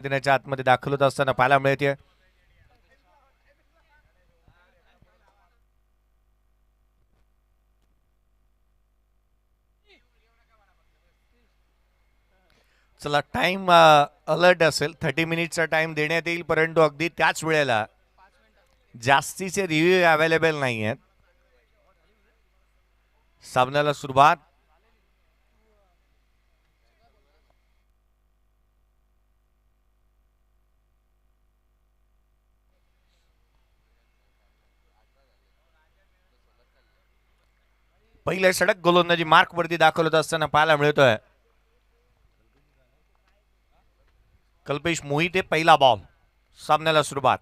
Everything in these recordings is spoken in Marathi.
मैदानाच्या आतमध्ये दाखल होत असताना पाहायला मिळते. चला टाइम अलर्ट असेल, 30 मिनिटचा टाइम देण्यात येईल, परंतु अगदी त्याच वेळेला जास्तीचे रिव्ह्यू अवेलेबल नाही आहेत. सामन्याला सुरुवात पहिल्या षटक गोलंदाजी मार्क वरती दाखल होत असताना पाहायला मिळतोय. कल्पेश मोहिते पहिला बॉल. सामन्याला सुरुवात.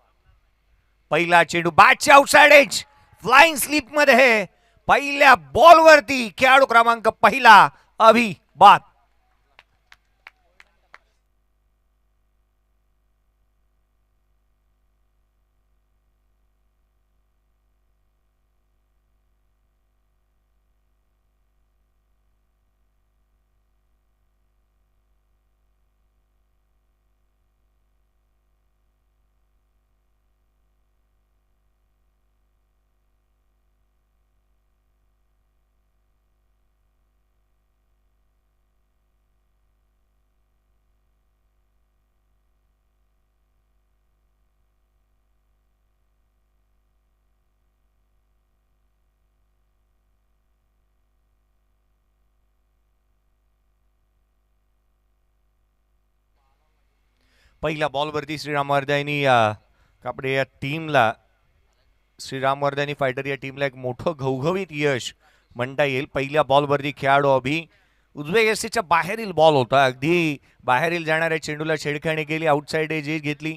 पहिला चेंडू बॅटच्या आउटसाइड एज फ्लाइंग स्लीप मध्ये पहिल्या बॉल वरती खेळाडू क्रमांक पहिला अभि बाद. पहिल्या बॉलवरती श्रीराम वर्धनी आपल्या या टीमला, श्रीराम वर्धनी फायटर या टीमला एक मोठं घवघवीत यश म्हणता येईल. पहिल्या बॉलवरती खेळाडू अभि उजव्या यष्टीच्या बाहेरील बॉल होता, अगदी बाहेरील जाणाऱ्या चेंडूला छेडखाणी केली, आउटसाइड एज घेतली,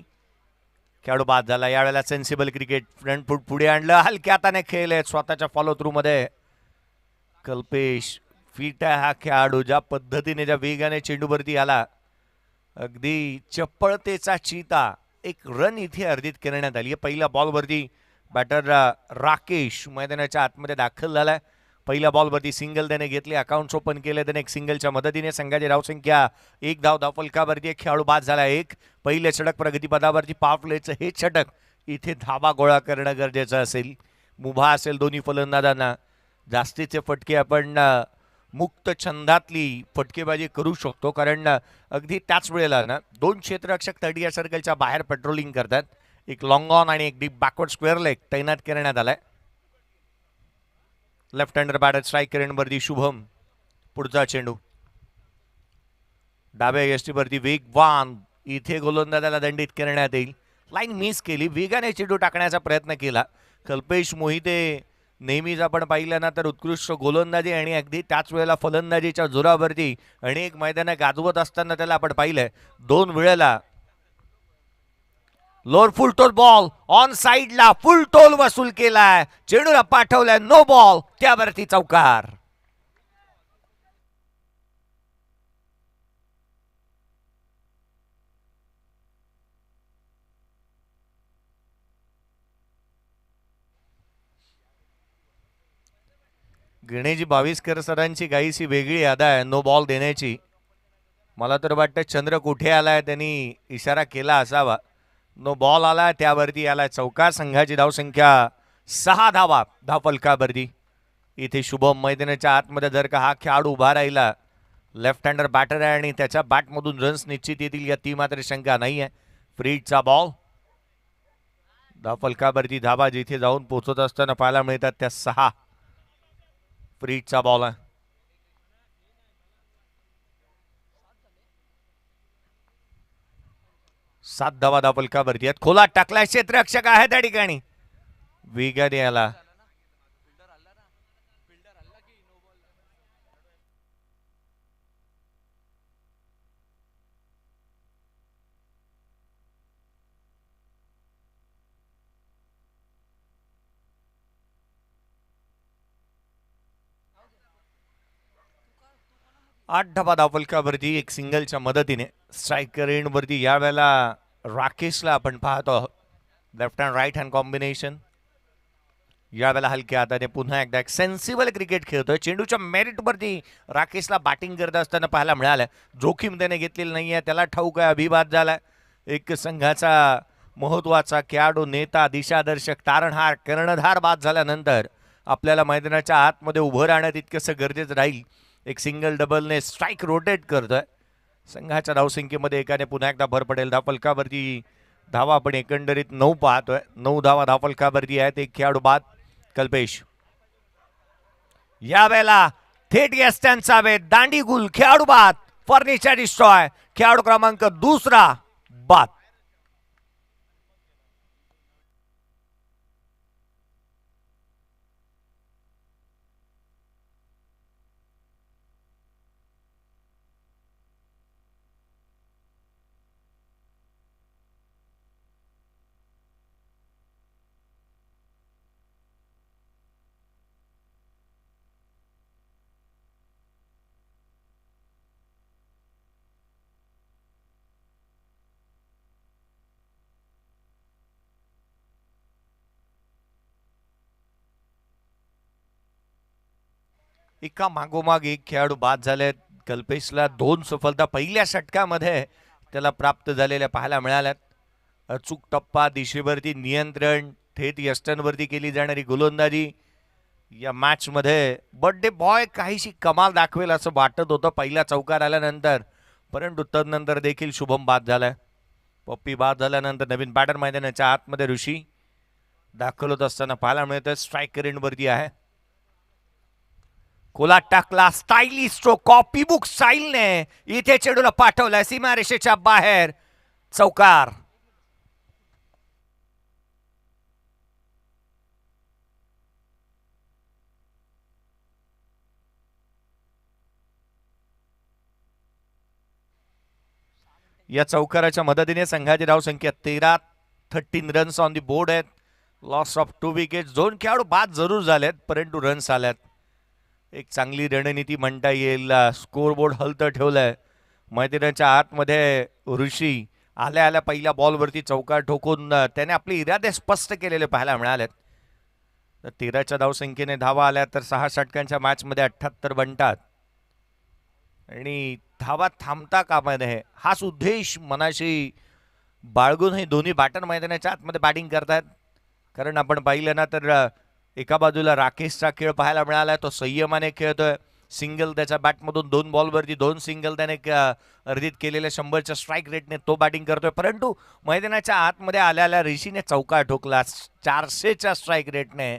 खेळाडू बाद झाला. यावेळेला सेन्सिबल क्रिकेट, फ्रंट फूट पुढे आणलं, हलक्या हाताने खेळले स्वतःच्या फॉलो थ्रू मध्ये. कल्पेश फिट आहे हा खेळाडू, ज्या पद्धतीने ज्या वेगाने चेंडूवरती आला, अगदी चपळतेचा चीता. एक रन इथे अर्जित करण्यात आली. पहिल्या बॉलवरती बॅटर राकेश मैदानाच्या आतमध्ये दाखल झालाय. पहिल्या बॉलवरती सिंगल त्याने घेतले, अकाउंट ओपन केले त्याने. एक सिंगलच्या मदतीने संघाची धावसंख्या 1 धाव फलकावरती. एक खेळाडू बाद झाला. एक पहिले षटक प्रगतीपदावरती पावलेचं हे षटक इथे धाबा गोळा करणं गरजेचं असेल. मुभा असेल दोन्ही फलंदाजांना. जास्तीचे फटके आपण मुक्त छंदातली फटकेबाजी करू शकतो, कारण अगदी त्याच वेळेला ना 2 क्षेत्ररक्षक 30 सर्कलच्या बाहेर पेट्रोलिंग करतात. एक लॉंग ऑन आणि एक डीप बॅकवर्ड स्क्वेअर लेग तैनात करण्यात आलाय. लेफ्ट हँडर बॅटर स्ट्राईक करणवरती शुभम. पुढचा चेंडू डाव्या यष्टीवरती वेगवान, इथे गोलंदाजाला दंडित करण्यात येईल. लाईन मिस केली, वेगाने चेंडू टाकण्याचा प्रयत्न केला. कल्पेश मोहिते नेहमीच आपण पाहिलं ना तर उत्कृष्ट गोलंदाजी आणि अगदी त्याच वेळेला फलंदाजीच्या जोरावरती अनेक मैदानं गाजवत असताना त्याला आपण पाहिलंय. 2 वेळेला lower full toll ball on साइडला फुल टोल वसूल केलाय, चेंडूला पाठवलाय, नो बॉल, त्यावरती चौकार. गणेशजी बावीसकर सरांची काहीशी वेगळी अदा आहे नो बॉल देण्याची. मला तर वाटतं चंद्र कुठे आलाय त्यांनी इशारा केला असावा. नो बॉल आला, त्यावरती आला चौकार. संघाची धावसंख्या 6 धावा फलकावरती. इथे शुभम मैदानाच्या आतमध्ये जर का हा खेळाडू उभा राहिला, लेफ्ट हँडर बॅटर आहे आणि त्याच्या बॅटमधून रन्स निश्चित येतील यात मात्र शंका नाही आहे. फ्रीडचा बॉल. फलकावरती धावा जिथे जाऊन पोहोचत असताना पाहायला मिळतात त्या 6. फ्रीडचा बॉल आहे. 7 धावा फलकावरती आहेत. खोला टाकलाय, क्षेत्ररक्षक आहे त्या ठिकाणी, वेगाने आला. आठ धावा फलकावरती एक सिंगलच्या मदतीने. स्ट्रायकर एंडवरती यावेळेला राकेशला आपण पाहतो आहोत. Left hand right hand combination. यावेळेला हलक्या हाताने पुन्हा एकदा एक सेन्सिबल क्रिकेट खेळतोय. चेंडूच्या मेरिटवरती राकेशला बॅटिंग करत असताना पाहायला मिळालं. जोखीम त्याने घेतलेली नाहीये, त्याला ठाऊक आहे अभिवाद झालाय. एक संघाचा महत्वाचा खेळाडू, नेता, दिशादर्शक, तारणहार, कर्णधार बाद झाल्यानंतर आपल्याला मैदानाच्या आतमध्ये उभं राहण्यात इतकंसं गरजेचं राहील. एक सिंगल डबलने स्ट्राईक रोटेट करतोय. संघाच्या धावसंख्येमध्ये एकाने पुन्हा एकदा भर पडेल. धावफलकावरती धावा आपण एकंदरीत 9 पाहतोय. 9 धावा धावफलकावरती आहेत. एक खेळाडू बाद कल्पेश. यावेळेला थेट यस्त्यांचा वेध, दांडी गुल, खेळाडू बाद, फर्निचर डिस्ट्रॉय, खेळाडू क्रमांक दुसरा बाद. एका मागोमाग एक खेळाडू बाद झालेत. कल्पेशला 2 सफलता पहिल्या षटकामध्ये त्याला प्राप्त झालेल्या पाहायला मिळाल्यात. अचूक टप्पा, दिशेवरती नियंत्रण, थेट यष्टनवरती केली जाणारी गोलंदाजी. या मॅच मध्ये बर्थडे बॉय काहीशी कमाल दाखवेल असं वाटत होतं पहिला चौकार आल्यानंतर, परंतु तदनंतर देखील शुभम बाद झालाय. पप्पी बाद झाल्यानंतर नवीन बॅटर मैदानाच्या आतमध्ये ऋषी दाखल होत असताना पाहायला मिळतं. स्ट्राईक रेंजवरती आहे. कोला टाकला, स्टाईलिश स्ट्रोक, कॉपी बुक स्टाईलने इथे चेडूला पाठवलाय सीमारेषेच्या बाहेर. चौकार. या चौकाराच्या मदतीने संघाची धावसंख्या 13, 13 रन्स ऑन दी बोर्ड आहेत. Loss of 2 wickets. 2 खेळाडू बाद जरूर झालेत, परंतु रन्स आल्यात. एक चांगली रणनीती म्हणता येईल. स्कोरबोर्ड हलतं ठेवलंय. मैदानाच्या आतमध्ये ऋषी आल्या आल्या पहिल्या बॉलवरती चौकार ठोकून त्याने आपले इरादे स्पष्ट केलेले पाहायला मिळालेत. तर 13च्या धावसंख्येने धावा आल्या तर 6 षटकांच्या मॅचमध्ये 78 बनतात आणि धावा थांबता कामा नये हाच उद्देश मनाशी बाळगून हे दोन्ही बॅटर मैदानाच्या आतमध्ये बॅटिंग करतात. कारण आपण पाहिलं ना तर एका बाजूला राकेशचा खेळ पाहायला मिळाला. तो संयमाने खेळतोय. सिंगल त्याच्या बॅटमधून 2 बॉलवरती 2 सिंगल त्याने अर्धित केलेल्या 100च्या स्ट्राईक रेटने तो बॅटिंग करतोय. परंतु मैदानाच्या आतमध्ये आल्याला ऋषीने चौकार ठोकला 400च्या स्ट्राईक रेटने.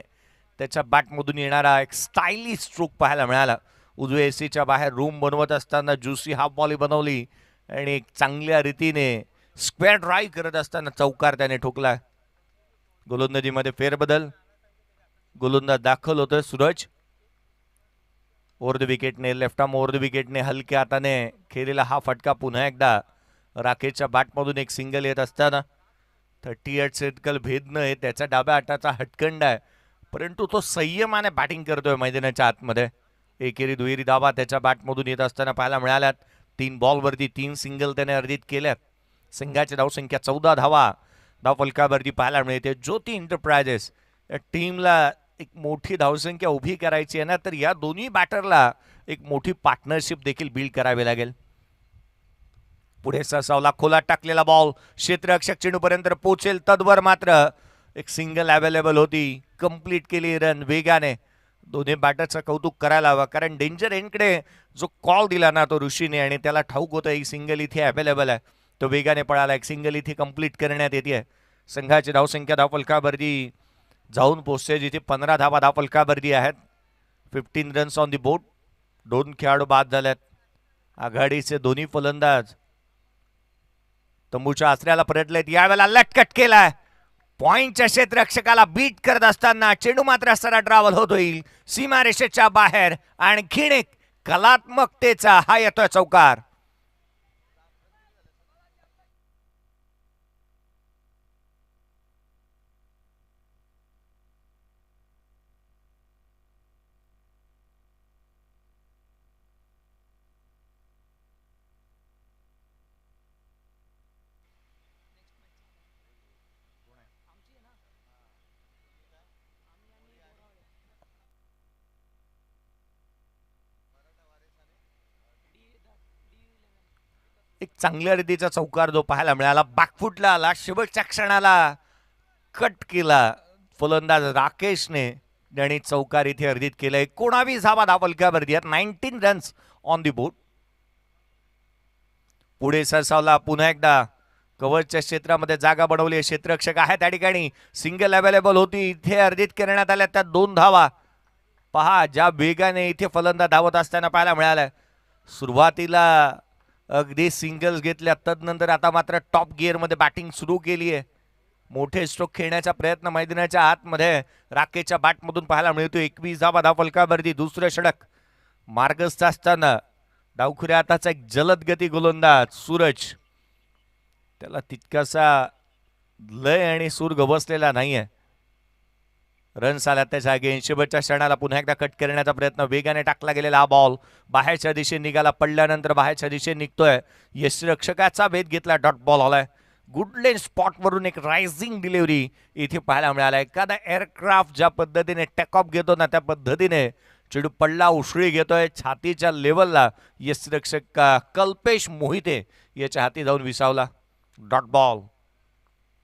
त्याच्या बॅटमधून येणारा एक स्टाईलिश स्ट्रोक पाहायला मिळाला. उजवे एसीच्या बाहेर रूम बनवत असताना ज्युसी हाफ बॉली बनवली आणि एक चांगल्या रीतीने स्क्वेअर ड्राईव्ह करत असताना चौकार त्याने ठोकला. गोलंदाजीमध्ये फेरबदल. गोलंदाज दाखल होतोय सूरज. ओव्हर द विकेटने, लेफ्ट आर्म ओव्हर द विकेटने हलक्या हाताने खेळलेला हा फटका पुन्हा एकदा राकेशच्या बॅटमधून एक सिंगल येत असताना 38 षटकल भेदनं हे त्याच्या डाव्या हाताचा हटकंड आहे, परंतु तो संयमाने बॅटिंग करतोय मैदानाच्या आतमध्ये. एकेरी दुहेरी धावा त्याच्या बॅटमधून येत असताना पाहायला मिळाल्यात. 3 बॉलवरती 3 सिंगल त्याने अर्जित केल्यात. संघाची धावसंख्या 14 धावा धावफलकावरती पाहायला मिळते. ज्योती एंटरप्राइजेस या टीमला एक मोठी धावसंख्या उभी करायची आहे ना, तर या दोन्ही बॅटरला एक मोठी पार्टनरशिप देखील बिल्ड करावी लागेल. पुढे ससावला खोला टाकलेला बॉल क्षेत्ररक्षक चेंडूपर्यंत पोहोचेल तद्वर मात्र एक सिंगल अवेलेबल होती. कंप्लीट केली रन वेगाने. दोन्ही बॅटरचं कौतुक करायला हवं, कारण डेंजर एंडकडे जो कॉल दिला ना तो ऋषीने आणि त्याला ठाऊक होतं एक सिंगल इथे अवेलेबल आहे, तो वेगाने पळाला. एक सिंगल इथे कंप्लीट करण्यात येते. संघाची धावसंख्या धावफलकावरती जाऊन पोहोचते जिथे 15 धावा धावफलकावरती आहेत. 15 रन्स ऑन दी बोर्ड. 2 खेळाडू बाद झाल्यात. आघाडीचे दोन्ही फलंदाज तंबूच्या आसऱ्याला परतलेत. यावेळेला लटकट केलाय. पॉइंटच्या क्षेत्ररक्षकाला बीट करत असताना चेंडू मात्र सरळ ड्रावल होत होईल सीमारेषेच्या बाहेर. आणखीन एक कलात्मकतेचा हा येतोय चौकार. एक चांगल्या रीतीचा चौकार जो पाहायला मिळाला, बॅकफुटला आला, शेवटच्या क्षणाला कट केला फलंदाज राकेशने आणि चौकार इथे अर्जित केलाय. 19 धावा धावफलकावरती आहेत. 19 रन्स ऑन दी बोर्ड. पुढे सरसावला पुन्हा एकदा कव्हरच्या क्षेत्रामध्ये जागा बनवली. क्षेत्ररक्षक आहे त्या ठिकाणी, सिंगल अवेलेबल होती, इथे अर्जित करण्यात आल्या त्या 2 धावा. पहा ज्या वेगाने इथे फलंदाज धावत असताना पाहायला मिळालं. सुरुवातीला अगदी सिंगल्स घेतल्या, तदनंतर आता मात्र टॉप गिअरमध्ये बॅटिंग सुरू केली आहे. मोठे स्ट्रोक खेळण्याचा प्रयत्न मैदानाच्या आतमध्ये राकेशच्या बॅटमधून पाहायला मिळतो. 21 धावा धावफलकावरती. दुसरं षटक मार्गस्थ असताना डावखुऱ्या हाताचा एक जलद गती गोलंदाज सूरज, त्याला तितकासा लय आणि सूर गवसलेला नाहीये. रन्स आला त्याच्या अगेन्स्ट. शेवटच्या क्षणाला पुन्हा एकदा कट करण्याचा प्रयत्न, वेगाने टाकला गेलेला हा बॉल बाहेरच्या दिशेने निघाला. पडल्यानंतर बाहेरच्या दिशेने निघतोय. यष्टिरक्षकाचा भेद घेतला. डॉट बॉल आलाय. गुडलेन स्पॉट वरून एक रायझिंग डिलिव्हरी इथे पाहायला मिळाला. एखादा एअरक्राफ्ट ज्या पद्धतीने टेक ऑफ घेतो ना, त्या पद्धतीने चेंडू पडला, उसळी घेतोय छातीच्या लेवलला. यष्टिरक्षक कल्पेश मोहिते याच्या हाती जाऊन विसावला. Dot ball.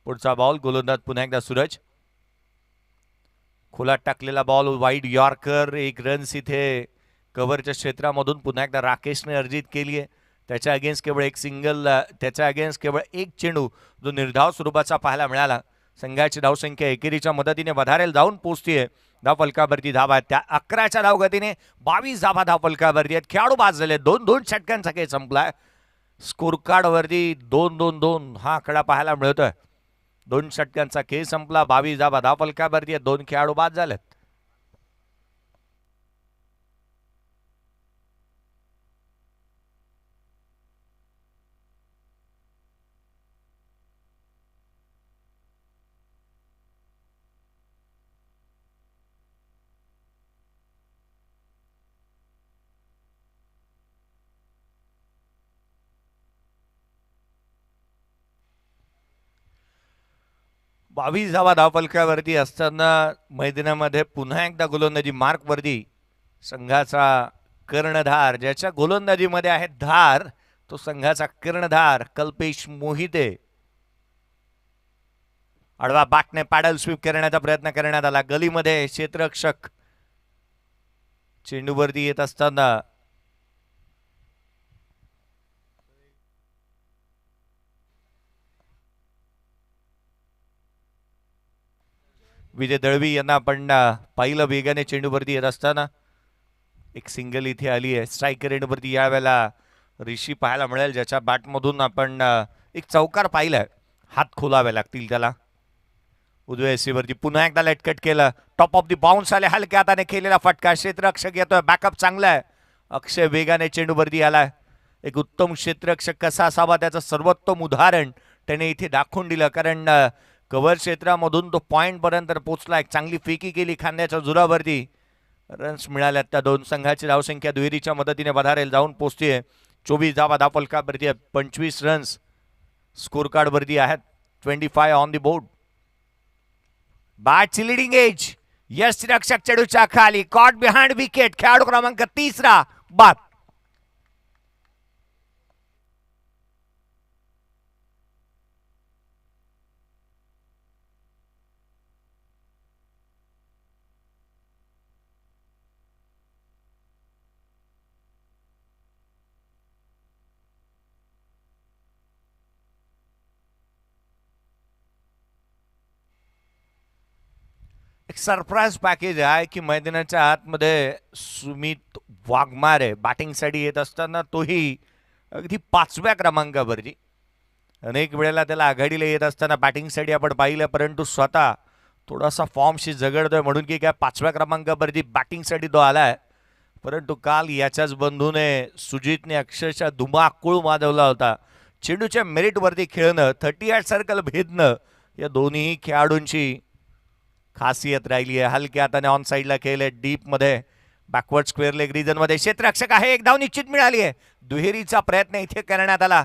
पुढचा बॉल गोलंदाज पुन्हा एकदा सूरज. खोलात टाकलेला बॉल, वाईड यॉर्कर. 1 रन्स इथे कव्हरच्या क्षेत्रामधून पुन्हा एकदा राकेशने अर्जित केली आहे. त्याच्या अगेन्स्ट केवळ एक सिंगल, त्याच्या अगेन्स्ट केवळ एक चेंडू जो निर्धाव स्वरूपाचा पाहायला मिळाला. संघाची धावसंख्या एकेरीच्या मदतीने वधारेल जाऊन पोहोचतीये. धावफलकावरती धावा त्या 11च्या धावगतीने 22 धावा धावफलकावरती आहेत. खेळाडू बाद झाले. 2-2 षटकांचा खेळ संपलाय. स्कोर कार्डवरती 2-2-2 हा आकडा पाहायला मिळतोय. 2 षटकांचा खेळ संपला. 22 धावा धावफलकावरती आहेत. 2 खेळाडू बाद झालेत. बावीस धावा धावफलकावरती असताना मैदानामध्ये पुन्हा एकदा गोलंदाजी मार्कवरती संघाचा कर्णधार, ज्याच्या गोलंदाजीमध्ये आहे धार, तो संघाचा कर्णधार कल्पेश मोहिते. आडवा बॅटने पॅडल स्वीप करण्याचा प्रयत्न करण्यात आला. गलीमध्ये क्षेत्ररक्षक चेंडूवरती येत असताना विजय दळवी यांना आपण पाहिलं वेगाने चेंडूवरती येत असताना. एक सिंगल इथे आली आहे. स्ट्रायकर एंडवरती यावेळेला ऋषी पाहायला मिळेल, ज्याच्या बॅटमधून आपण एक चौकार पाहिलाय. हात खोलावे लागतील त्याला. उजव्या सीवरती पुन्हा एकदा लेटकट केलं. टॉप ऑफ दी बाउन्स आले. हलक्या हाताने केलेला फटका. क्षेत्ररक्षक येतोय. बॅकअप चांगला आहे. अक्षय वेगाने चेंडूवरती आलाय. एक उत्तम क्षेत्ररक्षक कसा असावा त्याचं सर्वोत्तम उदाहरण त्याने इथे दाखवून दिलं. कारण कव्हर क्षेत्रामधून तो पॉइंट पर्यंत पोहोचला. एक चांगली फेकी केली खांद्याच्या जुरावरती. रन्स मिळाल्यात. त्या दोन संघाची धावसंख्या दुहेरीच्या मदतीने वधारेल जाऊन पोहोचतीये. 24 धावा धावफलकावरती आहेत. 25 रन्स स्कोर कार्ड वरती आहेत. 25 ऑन दी बोर्ड. बॅटची लिडिंग एज. यष्टिरक्षक चेंडूच्या खाली. Caught behind wicket. खेळाडू क्रमांक 3 बाद. एक सरप्राईज पॅकेज आहे की मैदानाच्या आतमध्ये सुमित वाघमारे बॅटिंगसाठी येत असताना तोही अगदी 5व्या क्रमांकावरती. अनेक वेळेला त्याला आघाडीला येत असताना बॅटिंगसाठी आपण पाहिलं, परंतु स्वतः थोडासा फॉर्मशी झगडतोय म्हणून की काय 5व्या क्रमांकावरती बॅटिंगसाठी तो आलाय. परंतु काल याच्याच बंधूने सुजितने अक्षरशः धुमाकूळ माजवला होता. चेंडूच्या मेरिटवरती खेळणं, 38 सर्कल भेदणं या दोन्ही खेळाडूंची खासियत राहिली आहे. हलक्या हाताने ऑन साईडला खेळले. डीप मध्ये बॅकवर्ड स्क्वेअर लेग रिजन मध्ये क्षेत्ररक्षक आहे. एक धाव निश्चित मिळाली आहे. दुहेरीचा प्रयत्न इथे करण्यात आला.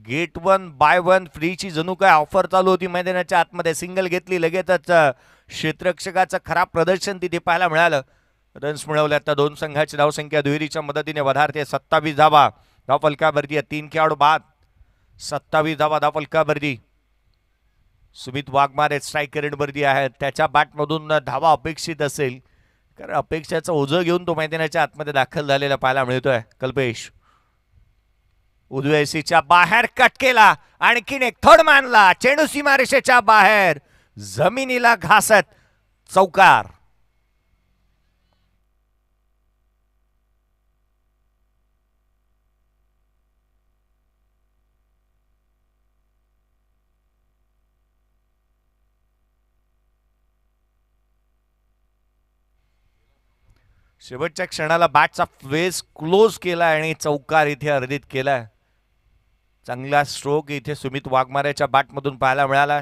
गेट 1 बाय 1 फ्रीची जणू काय ऑफर चालू होती मैदानाच्या आतमध्ये. सिंगल घेतली. लगेचच क्षेत्ररक्षकाचं खराब प्रदर्शन तिथे पाहायला मिळालं. रन्स मिळवले. आता दोन संघाची धावसंख्या दुहेरीच्या मदतीने वधारते. 27 धावा धावफलकावरती आहे. 3 खेळाडू बाद, 27 धावा धावफलकावरती. सुमित वाघमारे स्ट्राईक रेटवरती आहेत. त्याच्या बॅटमधून धावा अपेक्षित असेल, कारण अपेक्षाचं ओझं घेऊन तो मैदानाच्या आतमध्ये दाखल झालेला पाहायला मिळतोय. कल्पेश उजव्या बाहेर कट केला, आणखीन एक थर्ड मानला, चेंडू सीमारेषेच्या बाहेर जमिनीला घासत चौकार. शेवटच्या क्षणाला बॅटचा फेस क्लोज केला आणि चौकार इथे अर्जित केलाय. चांगला स्ट्रोक इथे सुमित वाघमारेच्या बॅटमधून पाहायला मिळाला.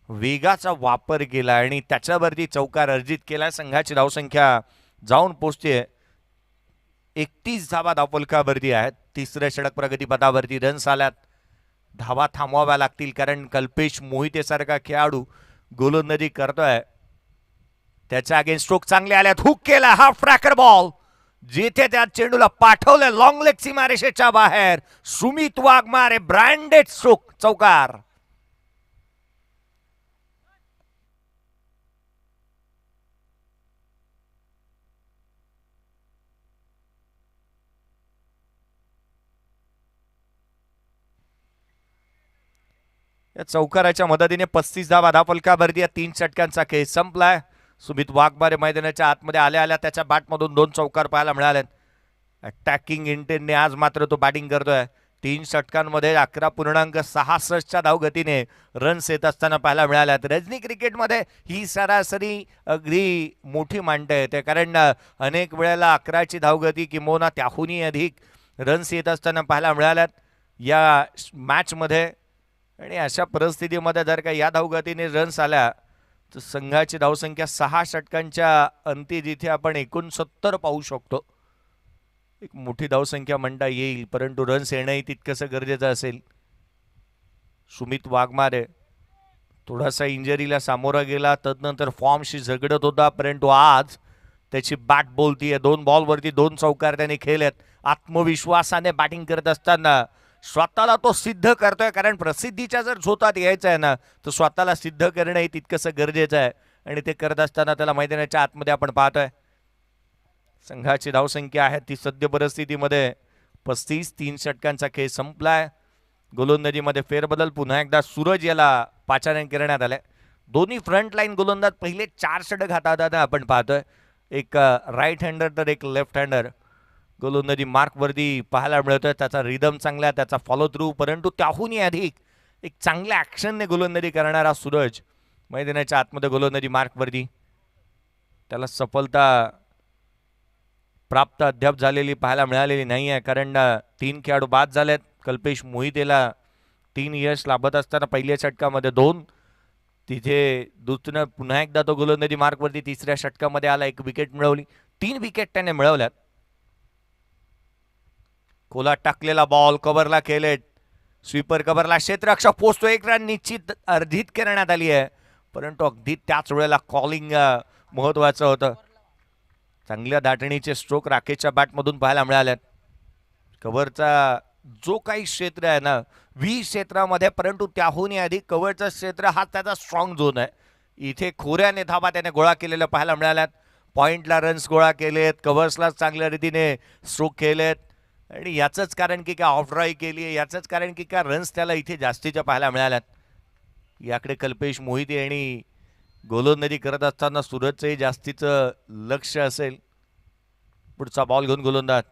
वेगाचा वापर केला आणि त्याच्यावरती चौकार अर्जित केला. संघाची धावसंख्या जाऊन पोहोचते 31 धावा धावफलकावरती आहेत. तिसऱ्या षटक प्रगतीपथावरती रन्स आल्यात. धावा थांबवाव्या लागतील, कारण कल्पेश मोहिते सारखा खेळाडू गोलंदाजी करतोय. त्याच्या अगेन्स्ट स्ट्रोक चांगले आल्यात. हुक केला, हाफ ट्रॅकर बॉल, जिथे त्या चेंडूला पाठवलं लॉंग लेग सीमारेषेच्या बाहेर. सुमित वाघमारे ब्रँडेड स्ट्रोक, चौकार. या चौकाराच्या मदतीने 35 धावा धावफलकावरती. 3 षटकांचा खेळ संपलाय. सुमित वाघमारे मैदानाच्या आतमध्ये आल्या आल्या त्याच्या बॅटमधून 2 चौकार पाहायला मिळाले. अटॅकिंग इंटेनने आज मात्र तो बॅटिंग करतोय. 3 षटकांमध्ये 11.66च्या धावगतीने रन्स येत असताना पाहायला मिळाल्यात. रजनी क्रिकेटमध्ये ही सरासरी अगदी मोठी मांडता येते, कारण अनेक वेळेला 11ची धावगती किंवा त्याहूनही अधिक रन्स येत असताना पाहायला मिळाल्यात या मॅचमध्ये. आणि अशा परिस्थितीमध्ये जर का या धावगतीने रन्स आल्या तर संघाची धावसंख्या 6 षटकांच्या अंती जिथे आपण 69 पाहू शकतो. एक मोठी धावसंख्या म्हणता येईल, परंतु रन्स येणंही तितकंसं गरजेचं असेल. सुमित वाघमारे थोडासा इंजरीला सामोरा गेला, तदनंतर फॉर्मशी झगडत होता, परंतु आज त्याची बॅट बोलतीये. 2 बॉलवरती 2 चौकार त्याने खेळलेत. आत्मविश्वासाने बॅटिंग करत असताना स्वतःला तो सिद्ध करतोय, कारण प्रसिद्धीच्या जर झोतात यायचं आहे ना, तर स्वतःला सिद्ध करणं हे तितकंसं गरजेचं आहे. आणि ते करत असताना त्याला मैदानाच्या आतमध्ये आपण पाहतोय. संघाची धावसंख्या आहे ती सद्य परिस्थितीमध्ये 35. 3 षटकांचा खेळ संपलाय. गोलंदाजीमध्ये फेरबदल पुन्हा एकदा सूरज याला पाचारण करण्यात आले. दोन्ही फ्रंट लाईन गोलंदाज पहिले 4 षटक हातात आपण पाहतोय. एक राईट हँडर तर एक लेफ्ट हँडर गोलंदाजी मार्कवरती पाहायला मिळतोय. त्याचा रिदम चांगला, त्याचा फॉलो थ्रू, परंतु त्याहूनही अधिक एक चांगल्या ॲक्शनने गोलंदाजी करणारा सूरज मैदानाच्या आतमध्ये गोलंदाजी मार्कवरती. त्याला सफलता प्राप्त अद्याप झालेली पाहायला मिळालेली नाही आहे, कारण 3 खेळाडू बाद झालेत. कल्पेश मोहितेला 3 यश लाभत असताना पहिल्या षटकामध्ये 2, तिथे दुसरं पुन्हा एकदा तो गोलंदाजी मार्कवरती तिसऱ्या षटकामध्ये आला. 1 विकेट मिळवली. 3 विकेट त्याने मिळवल्यात. खोला टाकलेला बॉल कव्हरला खेळलेत. स्वीपर कव्हरला क्षेत्ररक्षक पोचतो. 1 रन निश्चित अर्जित करण्यात आली आहे, परंतु अगदी त्याच वेळेला कॉलिंग महत्वाचं होतं. चांगल्या दाटणीचे स्ट्रोक राकेशच्या बॅटमधून पाहायला मिळाल्यात. कव्हरचा जो काही क्षेत्र आहे ना 20 क्षेत्रामध्ये, परंतु त्याहूनही अधिक कव्हरचं क्षेत्र हा त्याचा स्ट्रॉंग झोन आहे. इथे खोऱ्याने धाबा त्याने गोळा केलेल्या पाहायला मिळाल्यात. पॉइंटला रन्स गोळा केलेत, कव्हर्सला चांगल्या रीतीने स्ट्रोक केलेत. आणि याचंच कारण की काय ऑफ ड्राईव्ह केली आहे, याचंच कारण की काय रन्स त्याला इथे जास्तीच्या पाहायला मिळाल्यात. याकडे कल्पेश मोहिते आणि गोलंदाजी करत असताना सूरजचंही जास्तीचं लक्ष असेल. पुढचा बॉल घेऊन गोलंदाज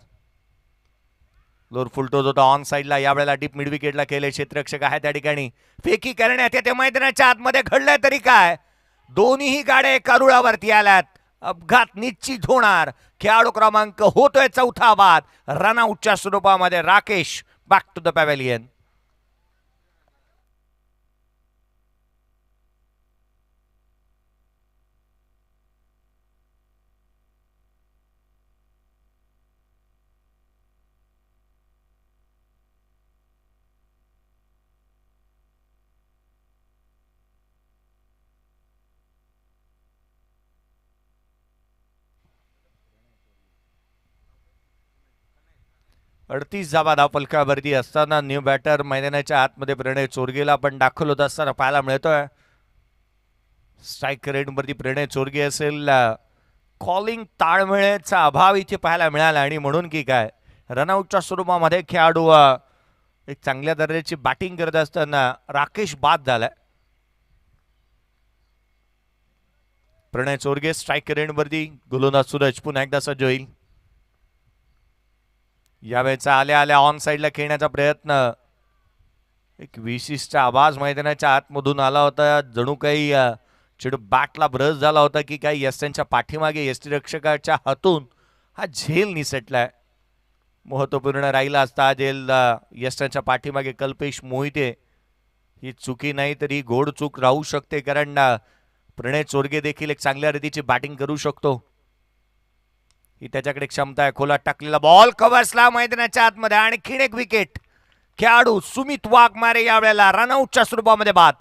लोर फुलटोज होता ऑन साईडला. यावेळेला डीप मिड विकेटला केले. क्षेत्ररक्षक आहे त्या ठिकाणी. फेकी करण्यात येते. मैदानाच्या आतमध्ये घडलंय तरी काय, दोन्हीही गाड्या एका रुळावरती आल्यात. अपघात निश्चित होणार. खेळाडू क्रमांक होतोय 4था बाद. रनआउटच्या स्वरूपामध्ये Rakesh back to the pavilion. 38 धावा धावफलकावरती असताना न्यू बॅटर मैदानाच्या आतमध्ये प्रणय चोरगेला पण दाखल होत असताना पाहायला मिळतोय. स्ट्राईक रेटवरती प्रणय चोरगे असेल, कॉलिंग ताळमेळाचा अभाव इथे पाहायला मिळाला आणि म्हणून की काय रनआउटच्या स्वरूपामध्ये खेळाडू एक चांगल्या दर्जाची बॅटिंग करत असताना राकेश बाद झालाय. प्रणय चोरगे स्ट्राईक रेटवरती, गोलंदाज सूरज पुन्हा एकदा सज्ज होईल. यावेळेचा आल्या आल्या ऑन साईडला खेळण्याचा प्रयत्न, एक विशिष्ट आवाज मैदानाच्या आतमधून आला होता. जणू काही चेडू बॅटला ब्रश झाला होता की काही यस्त्यांच्या पाठीमागे यष्टीरक्षकाच्या हातून हा झेल निसटलाय. महत्वपूर्ण राहिला असता झेल यस्त्यांच्या पाठीमागे कल्पेश मोहिते. ही चुकी नाही तरी गोड चूक राहू शकते, कारण प्रणय चोरगे देखील एक चांगल्या रीतीची बॅटिंग करू शकतो. ही त्याच्याकडे क्षमता आहे. खोलात टाकलेला बॉल कव्हर्सला मैदानाच्या आतमध्ये, आणखीन एक विकेट. खेळाडू सुमित वाघमारे यावेळेला रनआउटच्या स्वरूपामध्ये बाद.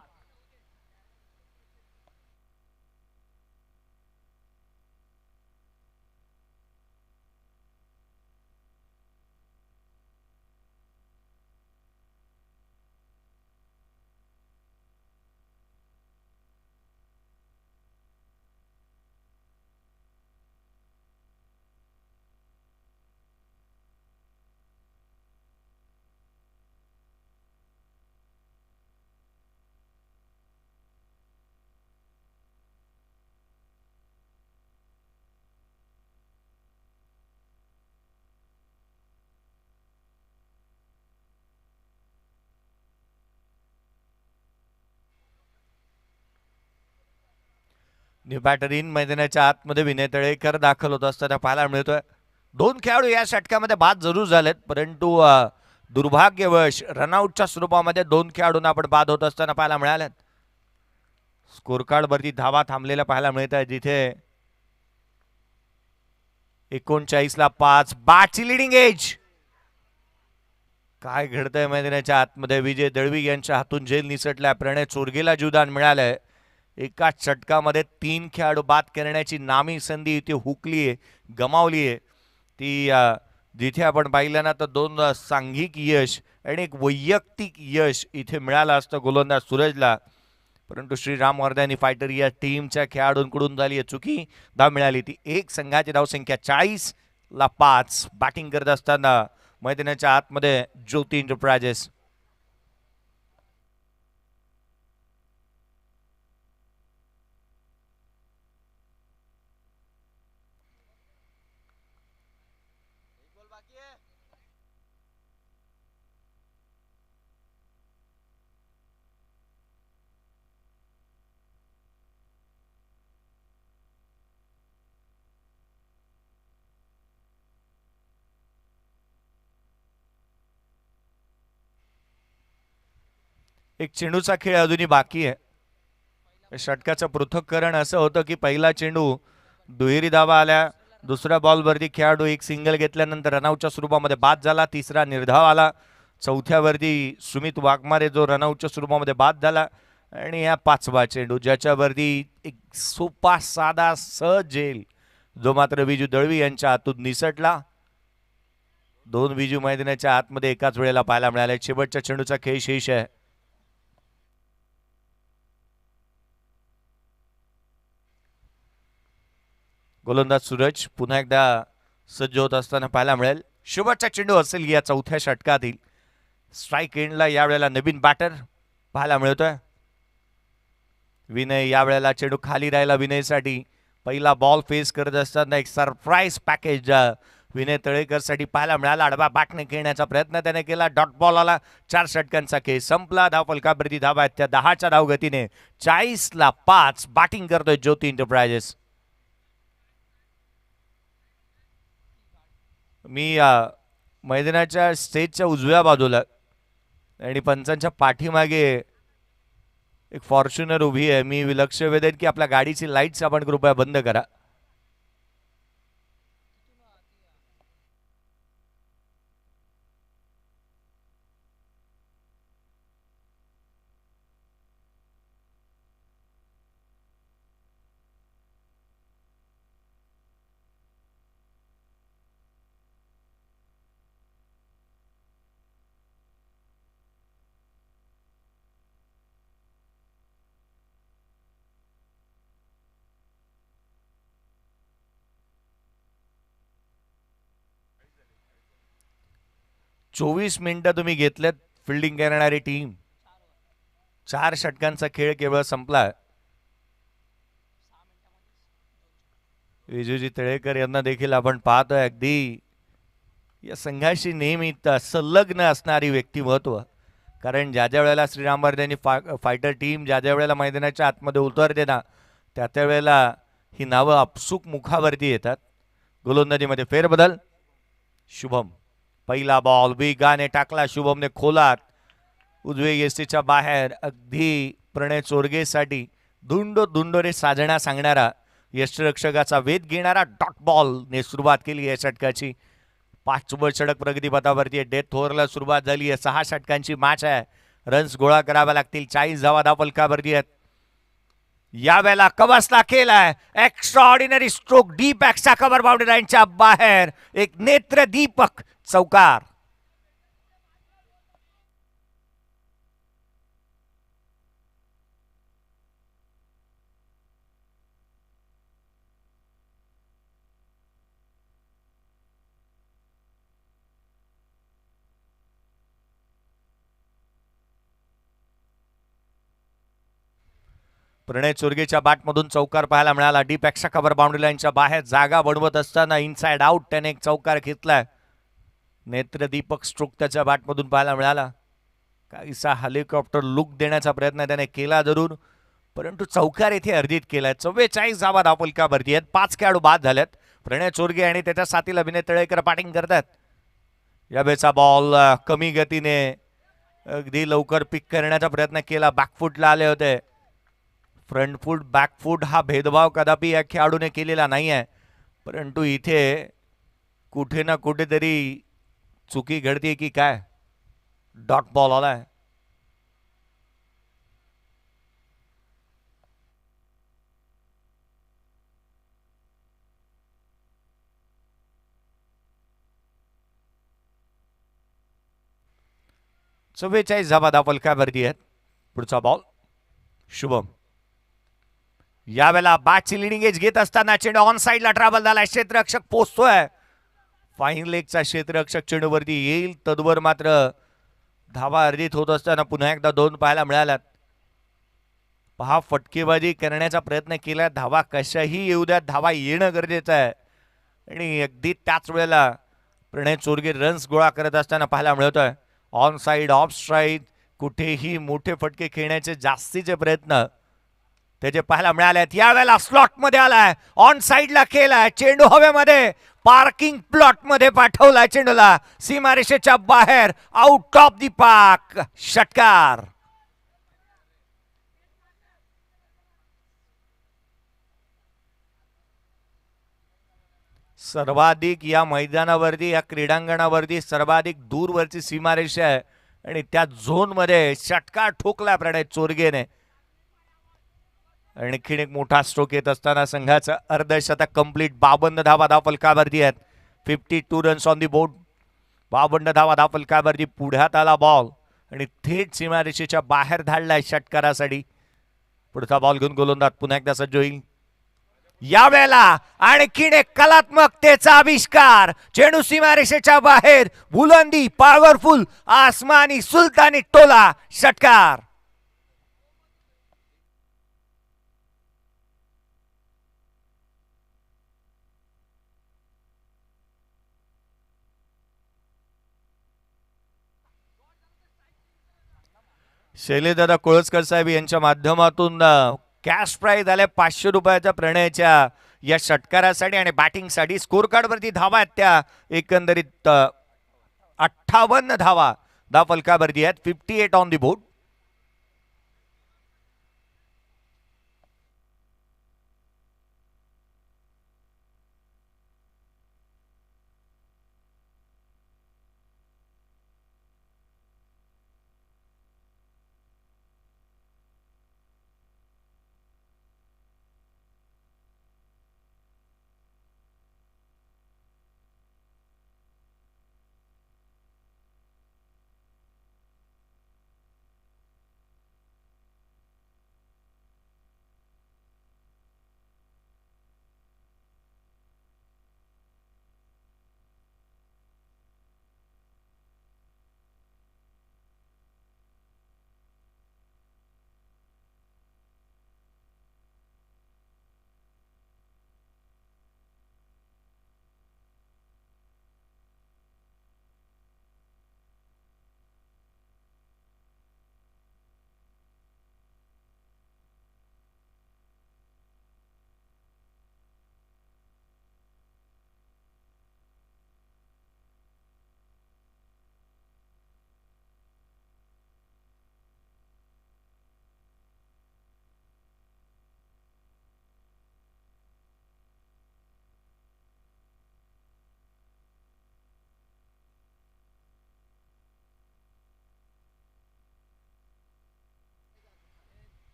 न्यू बॅटर इन मैदानाच्या आतमध्ये विनय तळेकर दाखल होत असताना पाहायला मिळतोय. दोन खेळाडू या षटकामध्ये बाद जरूर झालेत, परंतु दुर्भाग्यवश रनआउटच्या स्वरूपामध्ये दोन खेळाडूंना आपण बाद होत असताना पाहायला मिळाल्यात. स्कोर कार्ड वरती धावा थांबलेल्या पाहायला मिळत आहे, जिथे 39ला 5 बॅटची लिडिंग एज. काय घडतंय मैदानाच्या आतमध्ये? विजय दळवी यांच्या हातून झेल निसटलाय. प्रणय चोरगेला जीवदान मिळालंय. एका षटकामध्ये 3 खेळाडू बाद करण्याची नामी संधी इथे हुकलीये, गमावलीये. ती जिथे आपण पाहिलं ना तर 2 सांघिक यश आणि एक वैयक्तिक यश इथे मिळालं असतं गोलंदाज सूरजला, परंतु श्रीराम वर्धनी फायटर या टीमच्या खेळाडूंकडून झाली चुकी. धाव मिळाली ती एक. संघाची धावसंख्या 40ला 5. बॅटिंग करत असताना मैदानाच्या आतमध्ये ज्योती एंटरप्राइजेस. एक चेंडूचा खेळ अजूनही बाकी आहे. षटकाचं पृथक्करण असं होतं की पहिला चेंडू दुहेरी धावा आल्या, दुसऱ्या बॉलवरती खेळाडू एक सिंगल घेतल्यानंतर रनआउटच्या स्वरूपामध्ये बाद झाला, तिसरा निर्धाव आला, चौथ्यावरती सुमित वाघमारे जो रनआउटच्या स्वरूपामध्ये बाद झाला, आणि या 5वा चेंडू ज्याच्यावरती एक सोपा साधा सहज झेल जो मात्र विजू दळवी यांच्या हातून निसटला. 2 विजू मैदानाच्या आतमध्ये एकाच वेळेला पाहायला मिळाले. शेवटच्या चेंडूचा खेळ शेष आहे. गोलंदाज सूरज पुन्हा एकदा सज्ज होत असताना पाहायला मिळेल. शेवटचा चेंडू असेल या चौथ्या षटकातील. स्ट्राईक एंडला यावेळेला नवीन बॅटर पाहायला मिळतोय. विनय यावेळेला चेंडू खाली राहिला विनयसाठी. पहिला बॉल फेस करत असताना एक सरप्राईज पॅकेज विनय तळेकरसाठी पाहायला मिळाला. आडवा बॅटने खेळण्याचा प्रयत्न त्याने केला. डॉट बॉल आला. 4 षटकांचा खेळ संपला. धावफलकावरती धावा आहेत त्या 10च्या धावगतीने. 40ला 5 बॅटिंग करतोय ज्योती एंटरप्राइजेस. मी मैदानाच्या स्टेजच्या उजव्या बाजूला आणि पंचांच्या पाठीमागे एक फॉर्च्युनर उभी आहे. मी लक्ष वेधेन की आपल्या गाडीची लाईट्स आपण कृपया बंद करा. 24 मिनिटं तुम्ही घेतलेत फिल्डिंग करणारी टीम. 4 षटकांचा खेळ केवळ संपला. विजूजी तळेकर यांना देखील आपण पाहतोय अगदी या संघाशी नेहमी संलग्न असणारी व्यक्तिमत्व. कारण ज्या ज्या वेळेला श्रीराम वर्धेनी फायटर टीम ज्या ज्या वेळेला मैदानाच्या आतमध्ये उतरते ना त्या त्या वेळेला ही नावं आपसूक मुखावरती येतात. गोलंदाजीमध्ये फेरबदल. शुभम पहिला बॉल वेगाने टाकला शुभमने खोलात उजवे यष्टीच्या बाहेर. अगदी प्रणय चोरगेसाठी धुंडोरे साजणा सांगणारा यष्टिरक्षकाचा वेध घेणारा डॉट बॉलने सुरुवात केली या षटकाची. 5 षटक प्रगतीपथावरती आहे. डेथ ओव्हरला सुरुवात झाली आहे. 6 षटकांची मॅच आहे. रन्स गोळा कराव्या लागतील. 40 धावा धावफलकावरती आहेत. यावेळेला कवसला केलाय extra ordinary stroke deep extra cover boundary लाईनच्या बाहेर एक नेत्रदीपक चौकार. प्रणय चोरगेच्या बॅटमधून चौकार पाहायला मिळाला. डीप एक्स्ट्रा कव्हर बाउंड्री लाईनच्या बाहेर जागा बनवत असताना इनसाइड आउट त्याने एक चौकार घेतलाय. नेत्रदीपक स्ट्रोक त्याच्या बॅटमधून पाहायला मिळाला. काहीसा हेलिकॉप्टर लुक देण्याचा प्रयत्न त्याने केला जरूर परंतु चौकार येथे अर्जित केलाय. 44 धावा धावफलकावरती आहेत. 5 खेळाडू बाद झालेत. प्रणय चोरगे आणि त्याच्या साथीला अभिनय तळेकर बॅटिंग करतात. या बेचा बॉल कमी गतीने अगदी लवकर पिक करण्याचा प्रयत्न केला. बॅकफुटला आले होते. फ्रंट फूट बॅकफूट हा भेदभाव कदापि या खेळाडूने केलेला नाही आहे परंतु इथे कुठे ना कुठेतरी चुकी घडते की काय. डॉट बॉल आलाय. चव्वेचाळीस धावा धावफलकावरती आहेत. पुढचा बॉल शुभम. यावेळेला बॅटची लिडिंग एज घेत असताना चेंडू ऑन साइडला ट्रॅव्हल झालाय. क्षेत्ररक्षक पोहोचतोय. फाईन लेगचा क्षेत्ररक्षक चेंडूवरती येईल. तद्वर मात्र धावा अर्जित होत असताना पुन्हा एकदा 2 पाहायला मिळाल्यात. पहा फटकेबाजी करण्याचा प्रयत्न केला. धावा कशाही येऊ द्या धावा येणं गरजेचं आहे आणि अगदी त्याच वेळेला प्रणय चोरगे रन्स गोळा करत असताना पाहायला मिळतोय. ऑन साइड ऑफ स्ट्राईक कुठेही मोठे फटके खेळण्याचे जास्तीचे प्रयत्न त्याचे पाहायला मिळाले. यावेळेला स्लॉट मध्ये आलाय. ऑन साइडला केलाय. चेंडू हवेमध्ये पार्किंग प्लॉट मध्ये पाठवलाय. चेंडूला सीमारेषेच्या बाहेर आउट ऑफ दी पार्क. षटकार. सर्वाधिक या मैदानावरती या क्रीडांगणावरती सर्वाधिक दूरवरची सीमारेषा आहे आणि त्या झोन मध्ये षटकार ठोकला प्रणय चोरगेने. आणखीन एक मोठा स्ट्रोक येत असताना संघाचं अर्धशतक कंप्लीट. 52 धावा धावफलकावरती आहेत. 52 रन्स ऑन दी बोर्ड. 52 धावा धावफलकावरती. पुढ्यात आला बॉल आणि थेट सीमारेषेच्या बाहेर धाडलाय षटकारासाठी. पुढचा बॉल घेऊन गोलंदाज पुन्हा एकदा सज्ज होईल. यावेळेला आणखीन एक कलात्मकतेचा आविष्कार. चेंडू सीमारेषेच्या बाहेर बुलंदी पॉवरफुल आसमानी सुलतानी टोला. षटकार. शैलेशदादा कोळसकर साहेब यांच्या माध्यमातून कॅश प्राइज आल्या 500 रुपयाच्या प्रणयच्या या षटकारासाठी आणि बॅटिंगसाठी. स्कोर कार्ड वरती धावा आहेत त्या एकंदरीत 58 धावा धावफलकावरती आहेत. 58 ऑन दी बोर्ड.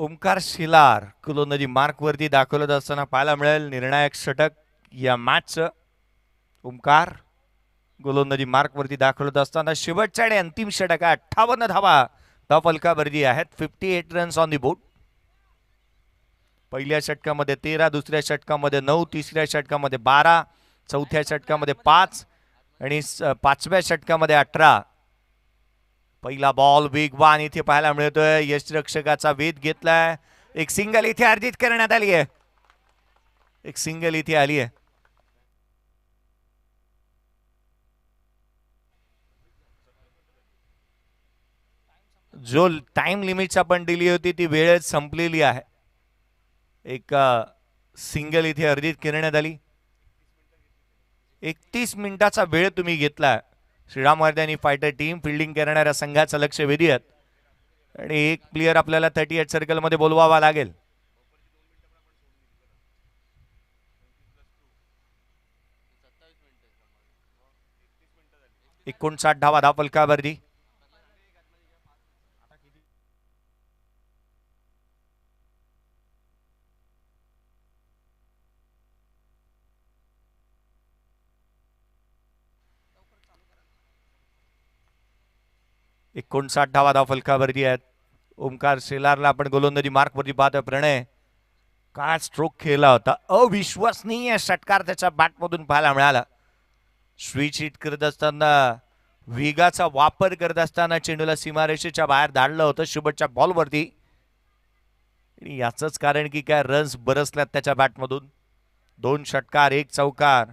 ओमकार शिलार गोलंदाजी मार्क वरती दाखवत असताना पाहायला मिळेल निर्णायक षटक या मॅचचं. ओमकार गोलंदाजी मार्क वरती दाखवत असताना शेवटच्या आणि अंतिम षटक 58 धावा फलकावरती आहेत. 58 रन्स ऑन दी बोर्ड. पहिल्या षटकामध्ये 13, दुसऱ्या षटकामध्ये 9, तिसऱ्या षटकामध्ये 12, चौथ्या षटकामध्ये 5 आणि पाचव्या षटकामध्ये 18. पहिला बॉल वेगवान इथे पाहायला मिळतोय. यष्टिरक्षकाचा वेध घेतलाय. एक सिंगल इथे अर्जित करण्यात आली आहे. एक सिंगल इथे आली आहे. जो टाइम लिमिट आपण दिली होती ती वेळच संपलेली आहे. एक सिंगल इथे अर्जित करण्यात आली. 31 मिनिटाचा वेळ तुम्ही घेतला. श्रीराम वर्धनी फायटर टीम फिल्डिंग करणाऱ्या संघाचं लक्ष वेधूयात आणि एक प्लेयर आपल्याला 38 सर्कल मध्ये बोलवावा लागेल. एकोणसाठ धावा फलकावरती. एकोणसाठ धावा फलकावरती आहेत. ओमकार शेलारला आपण गोलंदाजी मार्क वरती पाहतोय. प्रणय काय स्ट्रोक खेळला होता. अविश्वसनीय षटकार त्याच्या बॅटमधून पाहायला मिळाला. स्विच हिट करत असताना वेगाचा वापर करत असताना चेंडूला सीमारेषेच्या बाहेर धाडलं होतं शेवटच्या बॉलवरती. याचंच कारण की काय रन्स बरसल्यात त्याच्या बॅटमधून. 2 षटकार, 1 चौकार,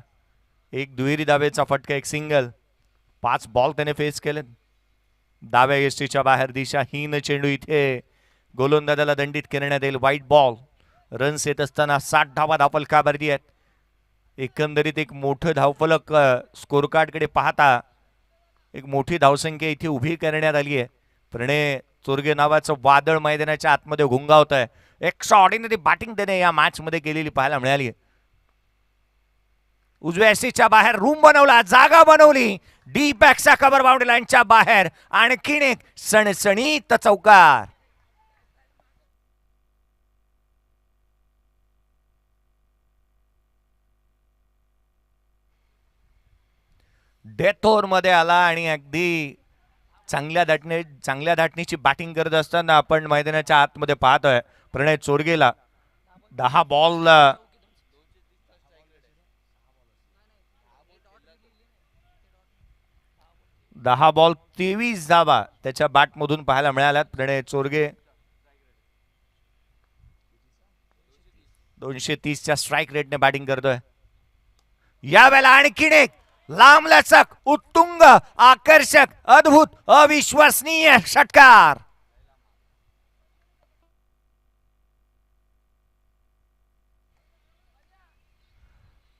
1 दुहेरी धावेचा फटका, 1 सिंगल. 5 बॉल त्याने फेस केले. डाव्या यष्टीच्या बाहेर दिशाहीन चेंडू इथे गोलंदाजाला दंडित करण्यात येईल. White ball. रन्स येत असताना 60 धावा फलकावरती आहेत. एकंदरीत एक मोठं धावफलक स्कोर कार्ड कडे पाहता एक मोठी धावसंख्या इथे उभी करण्यात आली आहे. प्रणय चोरगे नावाचं वादळ मैदानाच्या आतमध्ये घुंगावत आहे. एक्स्ट्रा ऑर्डिनरी बॅटिंग त्याने या मॅच मध्ये केलेली पाहायला मिळाली. उजव्या यष्टीच्या बाहेर रूम बनवला, जागा बनवली. डीप बॅकचा कव्हर बाउंड्री लाईनच्या बाहेर आणखीन एक सणसणीत चौकार. डेथ ओव्हर मध्ये आला आणि अगदी चांगल्या धाटणीची बॅटिंग करत असताना आपण मैदानाच्या आतमध्ये पाहतोय. प्रणय चोरगेला 10 बॉल 23 धावा त्याच्या बॅटमधून पाहायला मिळाल्यात. प्रणय चोरगे 230च्या स्ट्राईक रेटने बॅटिंग करतोय. यावेळेला आणखीन एक लांबलचक, उत्तुंग, आकर्षक, अद्भुत, अविश्वसनीय षटकार.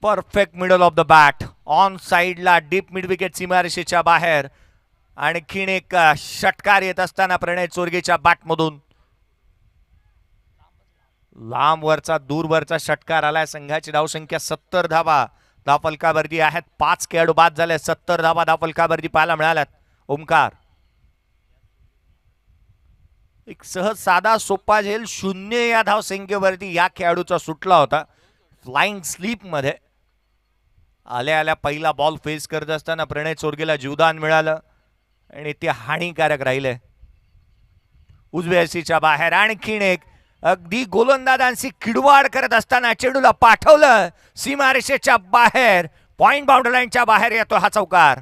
Perfect middle of the bat. On साइडला डीप मिड विकेट सीमारेषेच्या बाहेर आणखीन एक षटकार येत असताना प्रणय चोरगेच्या बॅटमधून लांब वरचा दूरवरचा षटकार आलाय. संघाची धावसंख्या 70 धावा फलकावरती आहेत. 5 खेळाडू बाद झाले. 70 धावा फलकावरती पाहायला मिळाल्यात. ओमकार एक सहज साधा सोपा झेल 0 या धावसंख्येवरती या खेळाडूचा सुटला होता. फ्लाइंग स्लीप मध्ये आल्या आल्या पहिला बॉल फेस करत असताना प्रणय चोरगेला जीवदान मिळालं आणि ते हानिकारक राहिले. उजव्या यष्टीच्या बाहेर आणखीन एक अगदी गोलंदाजांची किडवाड करत असताना चेंडूला पाठवलं सीमारेषेच्या बाहेर. पॉइंट बाउंड्री लाईनच्या बाहेर येतो हा चौकार.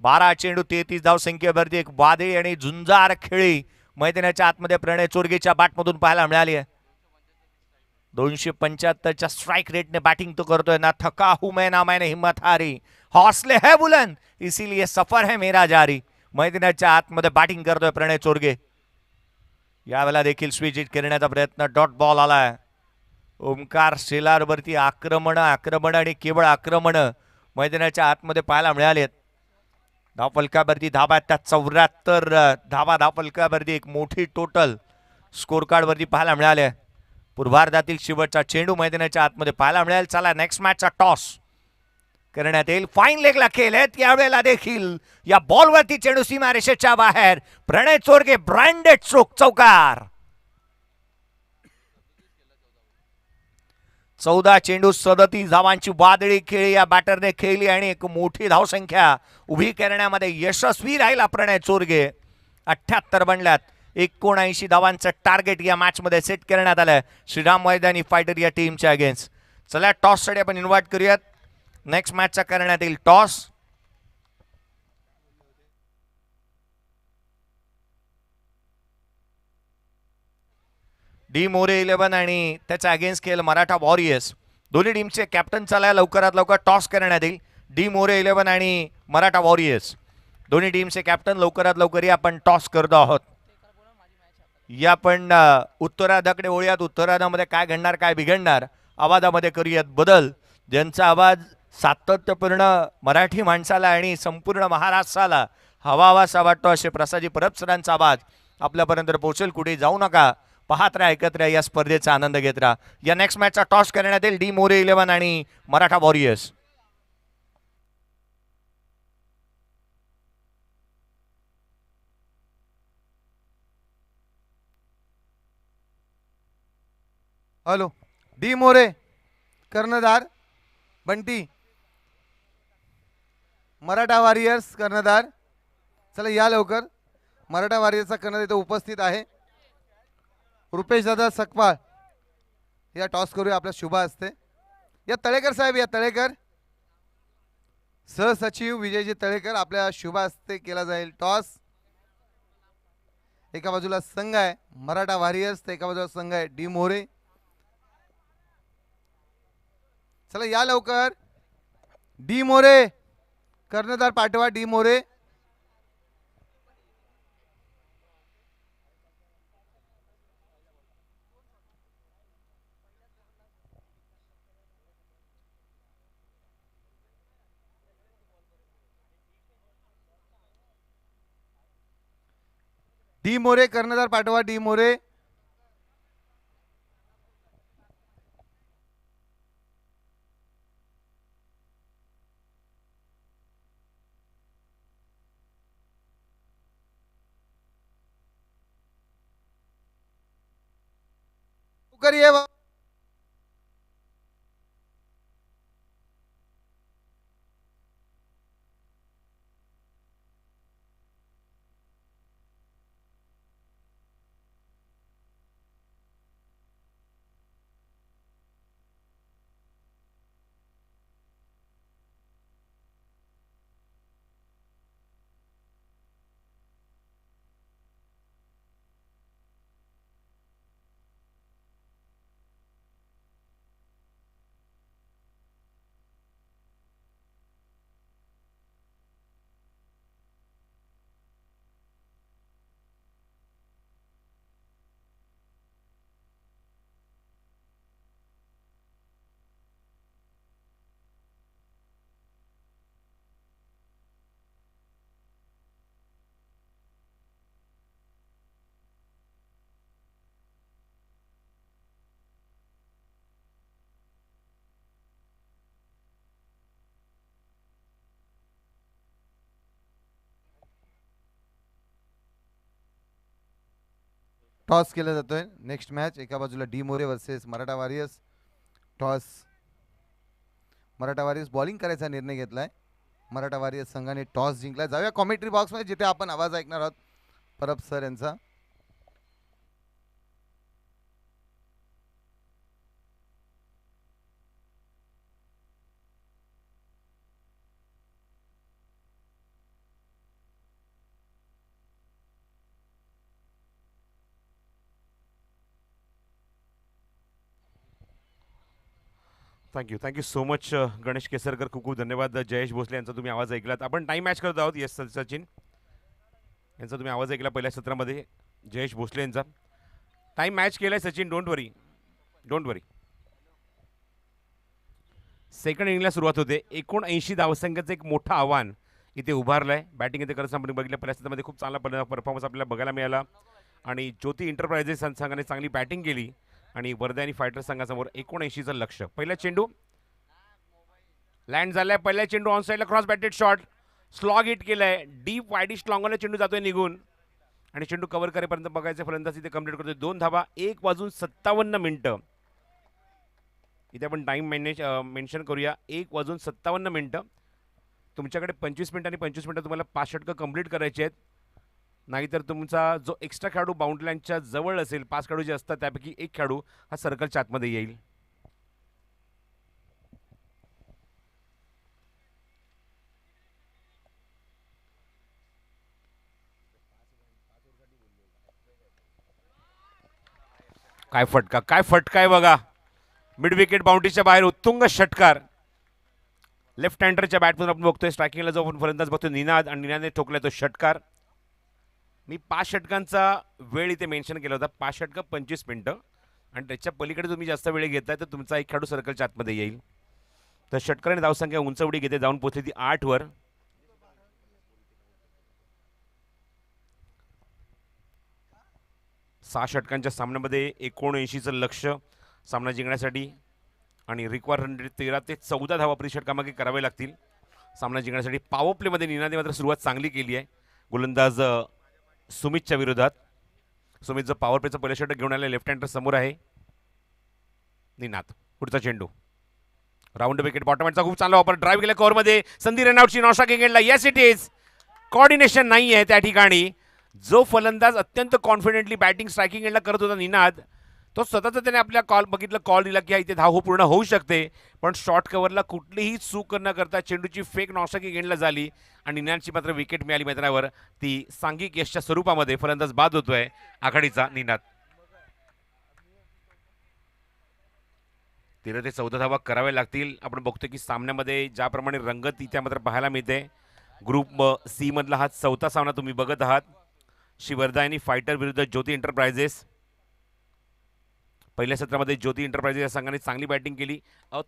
बारा चेंडू 33 धावसंख्येवरती एक वादळी आणि झुंजार खेळी मैदानाच्या आतमध्ये प्रणय चोरगेच्या बॅटमधून पाहायला मिळाली आहे. 275च्या स्ट्राइक रेटने बैटिंग तो करतोय. ना थका हूं मैं ना मैंने हिम्मत हारी, हौसले है बुलंद इसीलिए सफर है मेरा जारी. मैदानाच्या आतमध्ये बॅटिंग करतोय प्रणय चोरगे. यावेळेला देखील स्विच हिट करण्याचा प्रयत्न. डॉट बॉल आलाय. ओमकार शेलार वरती आक्रमण आणि केवळ आक्रमण मैदानाच्या आतमध्ये पाहायला मिळाले. धावफलकावरती धावा त्या 74 धावा धावफलकावरती एक मोठी टोटल स्कोर कार्ड वरती पाहायला मिळाले. पूर्वार्धातील शेवटचा चेंडू मैदानाच्या आतमध्ये पाहायला मिळेल. चला नेक्स्ट मॅचचा टॉस. करण्यात येईल. फाईन लेगला केलेत यावेळेला देखील या बॉलवरती चेंडू सीमारेषेच्या बाहेर. प्रणय चोरगे ब्रँडेड चौकार. 14 चेंडू 37 धावांची वादळी खेळी या बॅटरने खेळली आणि एक मोठी धावसंख्या उभी करण्यामध्ये यशस्वी राहिला प्रणय चोरगे. 78 बनल्यात. 79 धावांचं टार्गेट या मॅच मध्ये सेट करण्यात आलं श्रीराम मैदानी फायटर या टीमच्या अगेन्स्ट. चला टॉस साठी आपण इन्व्हाइट करूयात. नेक्स्ट मॅचचा करण्यात येईल टॉस. डी मोरे 11 आणि त्याच्या अगेन्स्ट खेळ मराठा वॉरियर्स. दोन्ही टीमचे कॅप्टन चालाय लवकरात लवकर टॉस करण्यात येईल. डी मोरे 11 आणि मराठा वॉरियर्स दोन्ही टीमचे कॅप्टन लवकरात लवकर आपण टॉस करतो आहोत. या आपण उत्तरार्धाकडे वळूयात. उत्तरार्धामध्ये काय घडणार काय बिघडणार आवाजामध्ये करूयात बदल. ज्यांचा आवाज सातत्यपूर्ण मराठी माणसाला आणि संपूर्ण महाराष्ट्राला हवासा वाटतो असे प्रसादजी परब सरांचा आवाज आपल्यापर्यंत पोहोचेल. कुठे जाऊ नका. पाहत राहा ऐकत राहा या स्पर्धेचा आनंद घेत राहा. या नेक्स्ट मॅचचा टॉस करण्यात येईल डी मोरे 11 आणि Maratha warriors. Hello D More कर्णधार बंटी. मराठा वॉरियर्स कर्णधार. चला या लवकर. मराठा वॉरियर्सचा कर्णधार इथे उपस्थित आहे रुपेश दादा सकपाळ. या टॉस करूया आपल्या शुभ असते. या तळेकर साहेब या तळेकर सहसचिव विजयजी तळेकर आपल्या शुभ हस्ते केला जाईल टॉस. एका बाजूला संघ आहे मराठा वॉरियर्स तर एका बाजूला संघ आहे डी मोरे. चला या लवकर. डी मोरे कर्णधार पाठवा. डी मोरे. डी मोरे कर्णधार पाठवा. डी मोरे. करिए टॉस केला जातोय. नेक्स्ट मॅच एका बाजूला D More versus Maratha warriors. Toss Maratha warriors bowling करायचा निर्णय घेतलाय. मराठा वॉरियर्स संघाने टॉस जिंकलाय. जाऊया कॉमेंट्री बॉक्समध्ये जिथे आपण आवाज ऐकणार आहोत परब सर यांचा. Thank you so much Ganesh Kesarkar. खूप खूप धन्यवाद. जयेश भोसले यांचा तुम्ही आवाज ऐकलात. आपण टाईम मॅच करत आहोत. येस सचिन यांचा तुम्ही आवाज ऐकला पहिल्या सत्रामध्ये. जयेश भोसले यांचा टाईम मॅच केलाय सचिन. Don't worry. सेकंड इनिंगला सुरुवात होते. 79 धावसंख्येचं एक मोठं आव्हान इथे उभारलं आहे. बॅटिंग इथे करत आपण बघितलं पहिल्या सत्रामध्ये खूप चांगला परफॉर्मन्स आपल्याला बघायला मिळाला आणि ज्योती इंटरप्राइजेस संघाने चांगली बॅटिंग केली आणि वर्धा आणि फायटर संघासमोर 79चं लक्ष्य. पहिला चेंडू लँड झालाय पहिल्या चेंडू ऑन साईडला cross batted shot slog hit केलाय डीप वाईडिश लॉंगला चेंडू जातोय निघून आणि चेंडू कव्हर करेपर्यंत बघायचं फलंदाज इथे कंप्लीट करतोय 2 धावा 1:57 इथे आपण टाइम मेन्शन करूया 1:57 तुमच्याकडे 25 मिनिटं आणि 25 मिनिटं तुम्हाला 5 षटकं कंप्लीट करायचे आहेत नाहीतर तुमचा जो एक्स्ट्रा खेळाडू बाउंड्री लाईनच्या जवळ असेल 5 खेळाडू जे असतात त्यापैकी एक खेळाडू हा सर्कलच्या आतमध्ये येईल. काय फटका आहे बघा मिड विकेट बाउंड्रीच्या बाहेर उत्तुंग षटकार लेफ्ट हँडरच्या बॅटमधून आपण बघतोय स्ट्रायकिंगला जो आपण फलंदाज बघतोय निनाद आणि निनादने ठोकलाय तो षटकार. मी 5 षटकांचा वेळ इथे मेन्शन केला होता 5 षटकं 25 मिनिटं आणि त्याच्या पलीकडे तुम्ही जास्त वेळ घेताय तर तुमचा एक खेळाडू सर्कलच्या आतमध्ये येईल. तर षटकाराने धावसंख्या उंचवडी घेते जाऊन पोहोचली ती 8 वर. सहा षटकांच्या सामन्यामध्ये 79चं लक्ष सामना जिंकण्यासाठी आणि रिक्वायर रन रेट 13 ते 14 धावा प्रति षटकामागे करावे लागतील सामना जिंकण्यासाठी. पॉवर प्लेमध्ये निनादने मात्र सुरुवात चांगली केली आहे गोलंदाज सुमितच्या विरोधात. सुमित जो पॉवर प्लेचं पहिलं षटक घेऊन आले लेफ्ट हँडर समोर आहे निनाद. पुढचा चेंडू राऊंड विकेट बॉटमचा खूप चांगला वापर ड्राईव्ह केला कव्हरमध्ये संधी रनआउटची नॉशा इंग्लंडला. येस इट इज कॉर्डिनेशन नाही आहे त्या ठिकाणी. जो फलंदाज अत्यंत कॉन्फिडेंटली बॅटिंग स्ट्रायकिंग एंडला करत होता निनाद तो स्वतःचा त्याने आपल्या कॉल दिला की इथे धाव पूर्ण होऊ शकते पण शॉर्ट कव्हरला कुठलीही चूक न करता चेंडूची फेक नॉशा एंडला झाली आणि निनादची मात्र विकेट मिळाली मैदानावर. ती सांघिक यशच्या स्वरूपामध्ये फलंदाज बाद होतोय आघाडीचा निनाद. 13 ते 14 धावा कराव्या लागतील. आपण बघतोय की सामन्यामध्ये ज्याप्रमाणे रंगत इथे मात्र पाहायला मिळते. ग्रुप सी मधला हा 4था सामना तुम्ही बघत आहात. श्रीवर्धनी फायटर विरुद्ध ज्योती एंटरप्राइजेस. पहिल्या सत्रामध्ये ज्योती एंटरप्राइजेस या संघाने चांगली बॅटिंग केली.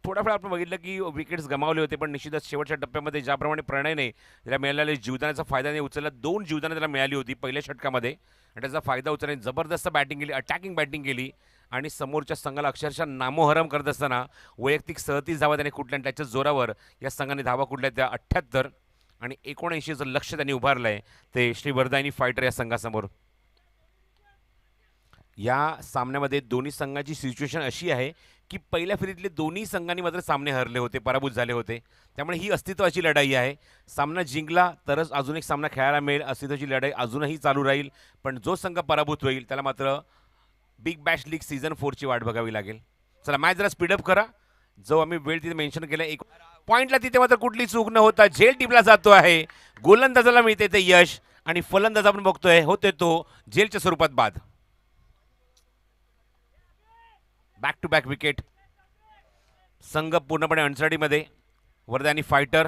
थोड्या वेळा आपण बघितलं की विकेट्स गमावले होते पण निश्चितच शेवटच्या टप्प्यामध्ये ज्याप्रमाणे प्रणयने त्याला मिळालेल्या जीवदानाचा फायदा नाही उचलला. 2 जीवदानं त्याला मिळाली होती पहिल्या षटकामध्ये आणि त्याचा फायदा उचलण्याने जबरदस्त बॅटिंग केली अटॅकिंग बॅटिंग केली आणि समोरच्या संघाला अक्षरशः नामोहरम करत असताना वैयक्तिक 37 धावा त्याने कुठल्या आणि त्याच्या जोरावर या संघाने धावा कुठल्या त्या 78 आणि 79चं लक्ष त्यांनी उभारलं आहे ते श्रीवर्धनी फायटर या संघासमोर. या सामन्यामध्ये दोन्ही संघाची सिच्युएशन अशी आहे की पहिल्या फेरीतले दोन्ही संघांनी मात्र सामने हरले होते पराभूत झाले होते त्यामुळे ही अस्तित्वाची लढाई आहे. सामना जिंकला तरच अजून एक सामना खेळायला मिळेल. अस्तित्वाची लढाई अजूनही चालू राहील पण जो संघ पराभूत होईल त्याला मात्र बिग बॅश लीग सीझन 4ची वाट बघावी लागेल. चला मॅच जरा स्पीडअप करा. जो आम्ही वेळ तिथे मेन्शन केला एक पॉईंटला तिथे मात्र कुठली चूक न होता झेल टीमला जातो आहे. गोलंदाजाला मिळते ते यश आणि फलंदाज आपण बघतोय होते तो झेलच्या स्वरूपात बाद. बॅक टू बॅक विकेट संघ पूर्णपणे अडचणीमध्ये. वर्धनी फायटर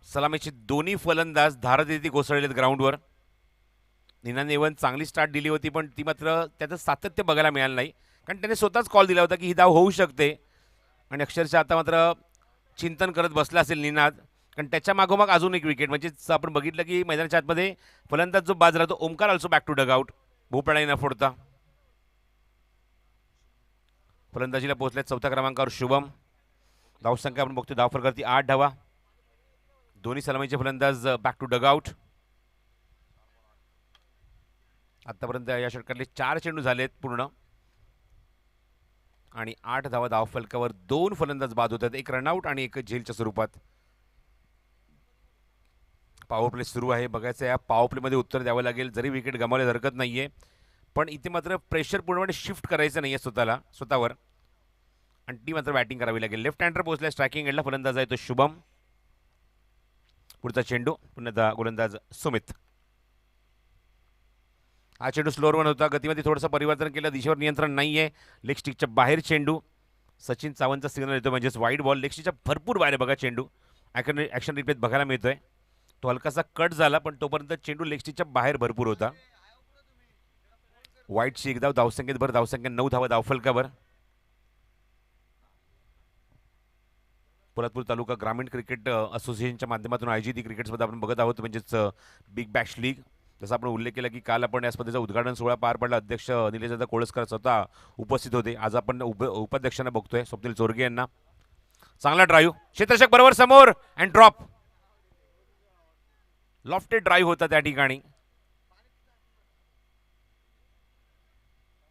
सलामीचे दोन्ही फलंदाज धारदेती कोसळलेत ग्राउंडवर. निनादने इव्हन चांगली स्टार्ट दिली होती पण ती मात्र त्याचं सातत्य बघायला मिळालं नाही कारण त्याने स्वतःच कॉल दिला होता की ही धाव होऊ शकते आणि अक्षरशः आता मात्र चिंतन करत बसला असेल निनाद कारण त्याच्या मागोमाग अजून एक विकेट म्हणजे आपण बघितलं की मैदानाच्या आतमध्ये फलंदाज जो बाद झाला तो Omkar also back to dugout भोपळाही न फोडता. फलंदाजीला पोहोचल्या 4थ्या क्रमांकावर शुभम. धावसंख्या आपण बघतो धावफरकावरती 8 धावा. दोन्ही सलामीचे फलंदाज बॅक टू डगआउट. आतापर्यंत या षटकातले 4 चेंडू झालेत पूर्ण आणि 8 धावा धावफलकावर 2 फलंदाज बाद होतात. एक रनआउट आणि एक झेलच्या स्वरूपात. पॉवर प्ले सुरू आहे. बघायचं या पॉवर प्लेमध्ये उत्तर द्यावं लागेल जरी विकेट गमावल्यास हरकत नाहीये पण इथे मात्र प्रेशर पूर्णपणे शिफ्ट करायचं नाहीये स्वतःवर आणि ती मात्र बॅटिंग करावी लागेल. लेफ्ट हँडर पोहोचल्या स्ट्रायकिंग एंडला फलंदाज आहे तो शुभम. पुढचा चेंडू पुन्हा गोलंदाज सुमित. हा चेंडू स्लोअर वन होता. गतीमध्ये थोडंसं परिवर्तन केलं. दिशेवर नियंत्रण नाहीये. लेग स्टिकच्या बाहेर चेंडू. सचिन सावंतचा सिग्नल येतो म्हणजेच वाईड बॉल. लेग स्टिकच्या भरपूर बाहेर बघा चेंडू ॲक्शन रिप्लेत बघायला मिळतोय. तो हलकासा कट झाला पण तोपर्यंत चेंडू लेग स्टिकच्या बाहेर भरपूर होता. वाईटची एक धाव धावसंख्येत भर धावसंख्या 9 धावा धावफलकावर. पोलादपूर तालुका ग्रामीण क्रिकेट असोसिएशनच्या माध्यमातून आयोजित क्रिकेट स्पर्धा आपण बघत आहोत म्हणजेच बिग बॅश लीग. जसं आपण उल्लेख केला की काल आपण या स्पर्धेचा उद्घाटन सोहळा पार पडला. अध्यक्ष निलेशदादा कोळसकर स्वतः उपस्थित होते. आज आपण उपाध्यक्षांना बघतोय स्वप्नील चोरगे यांना. चांगला ड्राईव्ह, क्षेत्ररक्षक बरोबर समोर अँड ड्रॉप. लॉफ्टेड ड्राईव्ह होता त्या ठिकाणी.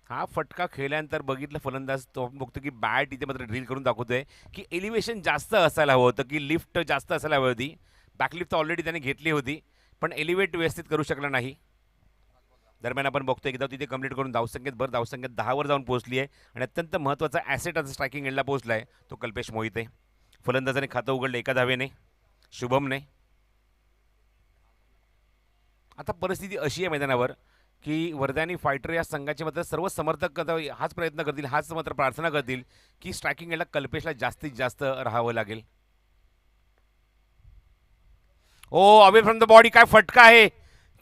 हा फटका खेळल्यानंतर बघितलं फलंदाज तो आपण बघतो की बॅट इथे मात्र ड्रिल करून दाखवतोय की एलिव्हेशन जास्त असायला हवं होतं, की लिफ्ट जास्त असायला हवी होती. बॅकलिफ्ट ऑलरेडी त्याने घेतली होती पण एलिव्हेट व्यवस्थित करू शकला नाही. दरम्यान आपण बघतोय एकदा तिथे कंप्लीट करून धावसंख्येत 10 वर जाऊन पोहोचली आहे आणि अत्यंत महत्त्वाचा ॲसेट आता स्ट्रायकिंग एंडला पोहोचला आहे तो कल्पेश मोहिते. फलंदाजाने खातं उघडलं एका धावेने, शुभमने. आता परिस्थिती अशी आहे मैदानावर की वर्धा फायटर या संघाचे मात्र सर्व समर्थक आता हाच प्रयत्न करतील, हाच मात्र प्रार्थना करतील की स्ट्रायकिंग एंडला कल्पेशला जास्तीत जास्त राहावं लागेल. ओ अवे फ्रॉम द बॉडी, काय फटका आहे.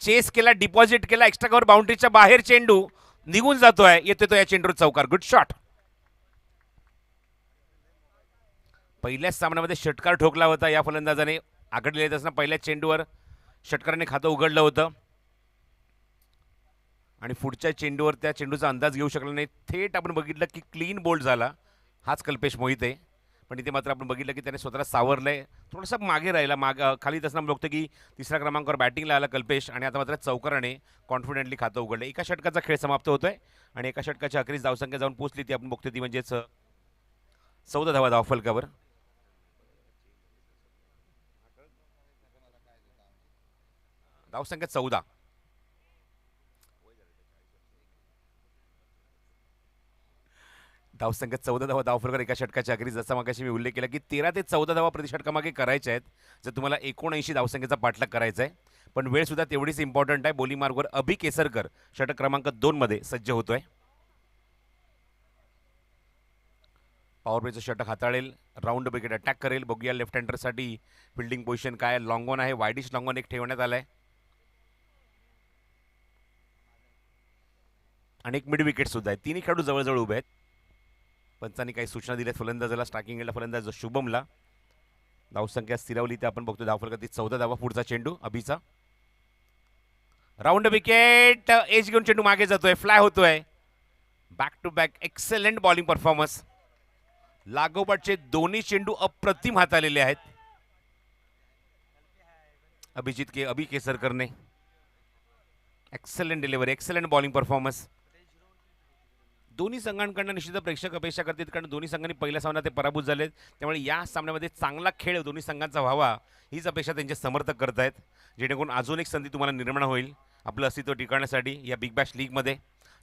चेस केला, डिपॉझिट केला, एक्स्ट्रा कव्हर बाउंड्रीच्या बाहेर चेंडू निघून जातोय. येतोय तो या चेंडूवर चौकार. Good shot. पहिल्याच सामन्यामध्ये षटकार ठोकला होता या फलंदाजाने. आघाडीला येत असताना पहिल्याच चेंडूवर षटकाराने खातं उघडलं होतं आणि पुढच्या चेंडूवर त्या चेंडूचा अंदाज घेऊ शकला नाही. थेट आपण बघितलं की क्लीन बोल्ड झाला. हाच कल्पेश मोहिते. पण इथे मात्र आपण बघितलं की त्याने स्वतःला सावरलंय, थोडंसं मागे राहिला. खाली असताना बघतो की तिसऱ्या क्रमांकावर बॅटिंगला आला कल्पेश आणि आता मात्र चौकाराने कॉन्फिडेंटली खातं उघडलं. एका षटकाचा खेळ समाप्त होतोय आणि एका षटकाच्या अखेरीस धावसंख्या जाऊन पोहोचली ती आपण बघतो ती म्हणजेच 14 धावा धावफलकावर. धावसंख्या 14. धावसंख्या 14 धावा धावफलकावर एका षटकाच्या अखेरीस. जसा मागाशी मी उल्लेख केला की 13 ते 14 धावा प्रति षटकामागे करायच्या आहेत जर तुम्हाला 79 धावसंख्येचा पाठलाग करायचा आहे. पण वेळ सुद्धा तेवढीच इम्पॉर्टंट आहे. बॉलिंग मार्गवर अभि केसरकर षटक क्रमांक 2 मध्ये सज्ज होतोय. पॉवर प्लेचं षटक हाताळेल, राऊंड विकेट अटॅक करेल. बघूया लेफ्ट हँडरसाठी फिल्डिंग पोझिशन काय. लॉंग ऑन आहे, वाईडिश लॉंग ऑन एक ठेवण्यात आलाय आणि एक मिड विकेट सुद्धा आहे. तिन्ही खेळाडू जवळजवळ उभे आहेत. पंचांनी काही सूचना दिल्यात फलंदाजाला, स्ट्रायकिंग एंडला फलंदाज शुभमला. धावसंख्या स्थिरावली ते आपण बघतो धावफलकात 14 धावा. पुढचा चेंडू अभिचा, राऊंड विकेट, एज घेऊन चेंडू मागे जातोय, फ्लाय होतोय. Back to back excellent bowling performance. लागोपाठचे दोन्ही चेंडू अप्रतिम हाताळलेले आहेत अभि केसरकरने. Excellent delivery, excellent bowling performance. दोन्ही संघांकडनं निश्चित प्रेक्षक अपेक्षा करतात कारण दोन्ही संघांनी पहिल्या सामन्यात ते पराभूत झालेत. त्यामुळे या सामन्यामध्ये चांगला खेळ दोन्ही संघांचा व्हावा हीच अपेक्षा त्यांचे समर्थक करत आहेत, जेणेकरून अजून एक संधी तुम्हाला निर्माण होईल आपलं अस्तित्व टिकवण्यासाठी या बिग बॅश लीगमध्ये.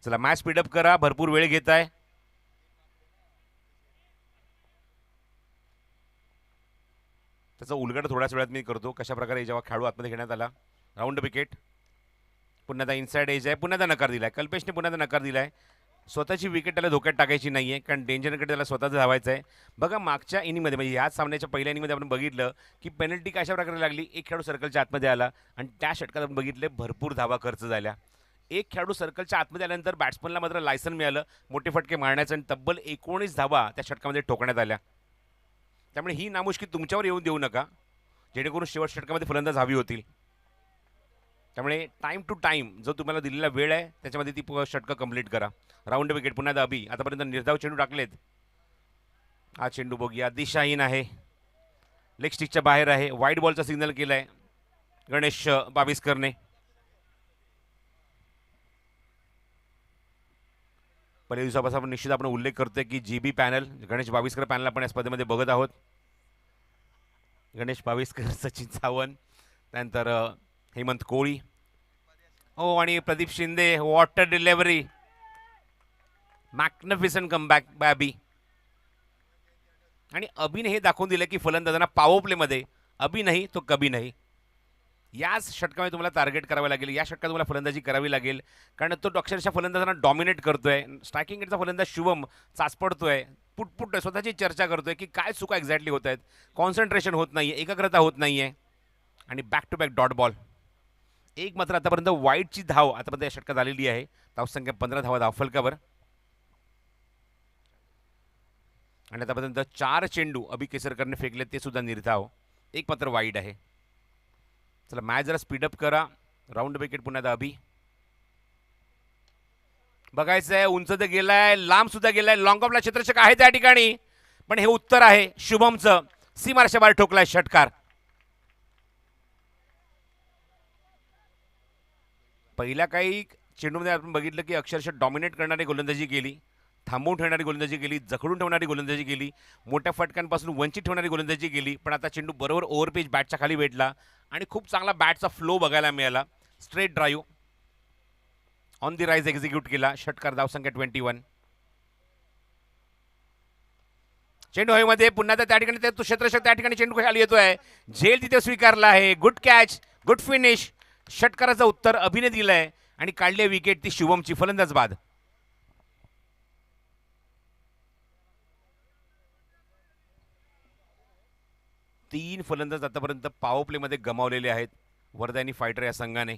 चला मॅच स्पीडअप करा, भरपूर वेळ घेत आहे. त्याचा उलगडा थोड्याच वेळात मी करतो कशा प्रकारे जेव्हा खेळाडू आतमध्ये घेण्यात आला. राऊंड विकेट, पुन्हा इनसाइड एज आहे, पुन्हा नकार दिलाय कल्पेशने, पुन्हा नकार दिलाय. स्वतःची विकेट त्याला धोक्यात टाकायची नाही आहे कारण डेंजरकडे त्याला स्वतःच धावायचं आहे. बघा मागच्या इनिंगमध्ये म्हणजे याच सामन्याच्या पहिल्या इनिंगमध्ये आपण बघितलं की पेनल्टी कशा प्रकारे लागली. एक खेळाडू सर्कलच्या आतमध्ये आला आणि त्या षटकात आपण बघितले भरपूर धावा खर्च झाल्या. एक खेळाडू सर्कलच्या आतमध्ये आल्यानंतर बॅट्समनला मात्र लायसन मिळालं मोठे फटके मारण्याचं आणि तब्बल 19 धावा त्या षटकामध्ये ठोकण्यात आल्या. त्यामुळे ही नामुष्की तुमच्यावर येऊन देऊ नका जेणेकरून शेवट षटकामध्ये फलंदाज हवी होतील. त्यामुळे टाइम टू टाइम जो तुम्हाला दिलेला वेळ आहे त्याच्यामध्ये ती षटकं कंप्लीट करा. राऊंड विकेट, पुन्हा अभि. आतापर्यंत निर्धाव चेंडू टाकलेत. हा चेंडू बघूया दिशाहीन आहे, लेग स्टिकच्या बाहेर आहे. वाईट बॉलचा सिग्नल केलाय गणेश बाविस्करने. पहिल्या दिवसापासून आपण निश्चित आपण उल्लेख करतोय की GB panel, Ganesh Baviskar panel आपण या स्पर्धेमध्ये बघत आहोत. गणेश बाविस्कर, सचिन सावंत, त्यानंतर हेमंत कोळी, हो आणि Pradeep Shinde. What a delivery, magnificent comeback by Abhi. आणि अभिने हे दाखवून दिलं की फलंदाजांना पॉवर प्लेमध्ये अभि नाही तो कभी नाही. याच षटकामध्ये तुम्हाला टार्गेट करावं लागेल, या षटकात तुम्हाला फलंदाजी करावी लागेल कारण तो अक्षरशः फलंदाजांना डॉमिनेट करतोय. स्ट्रायकिंग एंडचा फलंदाज शुभम चाचपडतोय, पुटपुट स्वतःची चर्चा करतोय की काय चुका एक्झॅक्टली होत आहेत. कॉन्सन्ट्रेशन होत नाहीये, एकाग्रता होत नाहीये आणि back to back dot ball. एक मात्र आतापर्यंत वाईटची धाव आतापर्यंत या षटकात आलेली आहे. धावसंख्या 15 धावा धावफलकावर आणि आतापर्यंत 4 चेंडू अभि केसरकरने फेकले ते सुद्धा निर्धाव. एक मात्र वाईड आहे. चला मॅच जरा स्पीडअप करा. राऊंड विकेट पुन्हा अभि. बघायचं आहे उंच तर गेलाय, लांब सुद्धा गेलाय. लॉंग ऑफला क्षेत्ररक्षक आहे त्या ठिकाणी पण हे उत्तर आहे शुभमचं. सीमारेषा बाहेर ठोकलाय षटकार. पहिल्या काही चेंडूमध्ये आपण बघितलं की अक्षरशः डॉमिनेट करणारी गोलंदाजी केली, थांबवून ठेवणारी गोलंदाजी केली, जखडून ठेवणारी गोलंदाजी केली, मोठ्या फटक्यांपासून वंचित ठेवणारी गोलंदाजी केली. पण आता चेंडू बरोबर ओव्हरपिच बॅटच्या खाली भेटला आणि खूप चांगला बॅटचा फ्लो बघायला मिळाला. Straight drive on the rise execute केला. षटकार, धावसंख्या 21. चेंडू हवेमध्ये पुन्हा त्या ठिकाणी तो क्षेत्ररक्षक त्या ठिकाणी चेंडू खाली येतोय. झेल तिथे स्वीकारला आहे. Good catch, good finish. षटकाराचं उत्तर अभिने दिलंय आणि काढली विकेट ती शुभमची. फलंदाज बाद. तीन फलंदाज आतापर्यंत पॉवर प्लेमध्ये गमावलेले आहेत वर्धा फायटर या संघाने.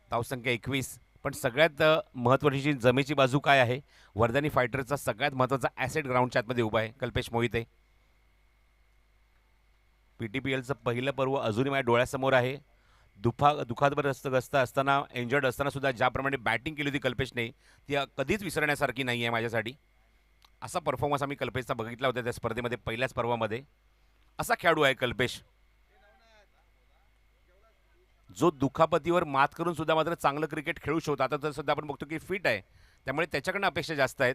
धावसंख्या 21. पण सगळ्यात महत्त्वाची जमेची बाजू काय आहे? वर्धा फायटरचा सगळ्यात महत्त्वाचा ॲसेट ग्राउंडच्या आतमध्ये उभा आहे, कल्पेश मोहिते. PTPLचं पहिलं पर्व अजूनही माझ्या डोळ्यासमोर आहे. दुखापतग्रस्त असताना, इंजर्ड असताना सुद्धा ज्याप्रमाणे बॅटिंग केली होती कल्पेशने, ती कधीच विसरण्यासारखी नाही आहे माझ्यासाठी. असा परफॉर्मन्स आम्ही कल्पेशचा बघितला होता त्या स्पर्धेमध्ये, पहिल्याच पर्वामध्ये. असा खेळाडू आहे कल्पेश, जो दुखापतीवर मात करून सुद्धा मात्र चांगलं क्रिकेट खेळू शकतो. आता तर सध्या आपण बघतो की फिट आहे, त्यामुळे त्याच्याकडनं अपेक्षा जास्त आहेत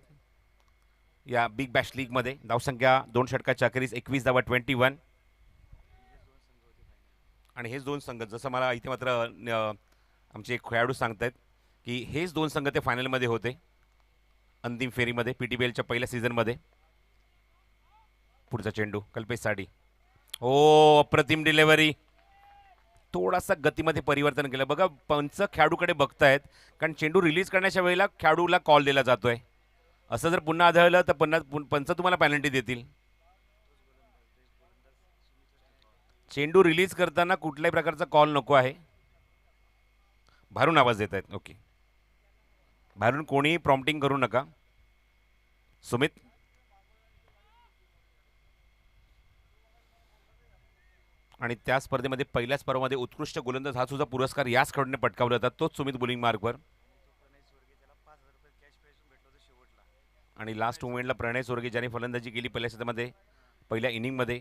या बिग बॅश लीगमध्ये. धावसंख्या 2 षटकाच्या अखेरीस 21 धावा, 21. आणि हेच दोन संघ, जसं मला इथे मात्र आमचे एक खेळाडू सांगतायत की हेच दोन संघ ते फायनलमध्ये होते अंतिम फेरीमध्ये PTPLच्या पहिल्या सीझनमध्ये. पुढचा चेंडू कल्पेश साडी. ओ, अप्रतिम डिलेव्हरी. थोडासा गतीमध्ये परिवर्तन केलं बघा. पंच खेळाडूकडे बघतायत, कारण चेंडू रिलीज करण्याच्या वेळेला खेळाडूला कॉल दिला जातोय. असं जर पुन्हा आढळलं तर पंच तुम्हाला पेनल्टी देतील. चेंडू रिलीज करताना कुठल्याही प्रकारचा कॉल नको आहे. बाहेरून आवाज देत आहेत. ओके, बाहेरून कोणीही प्रॉम्प्टिंग करू नका. सुमित. आणि त्या स्पर्धेमध्ये पहिल्याच पर्वामध्ये उत्कृष्ट गोलंदाज हा सुद्धा पुरस्कार याच खेळाडूने पटकावला होता, तोच सुमित बोलिंग मार्कवर. आणि लास्ट मोमेंटला प्रणय स्वर्गी ज्याने फलंदाजी केली पहिल्या क्षेत्रामध्ये, पहिल्या इनिंगमध्ये,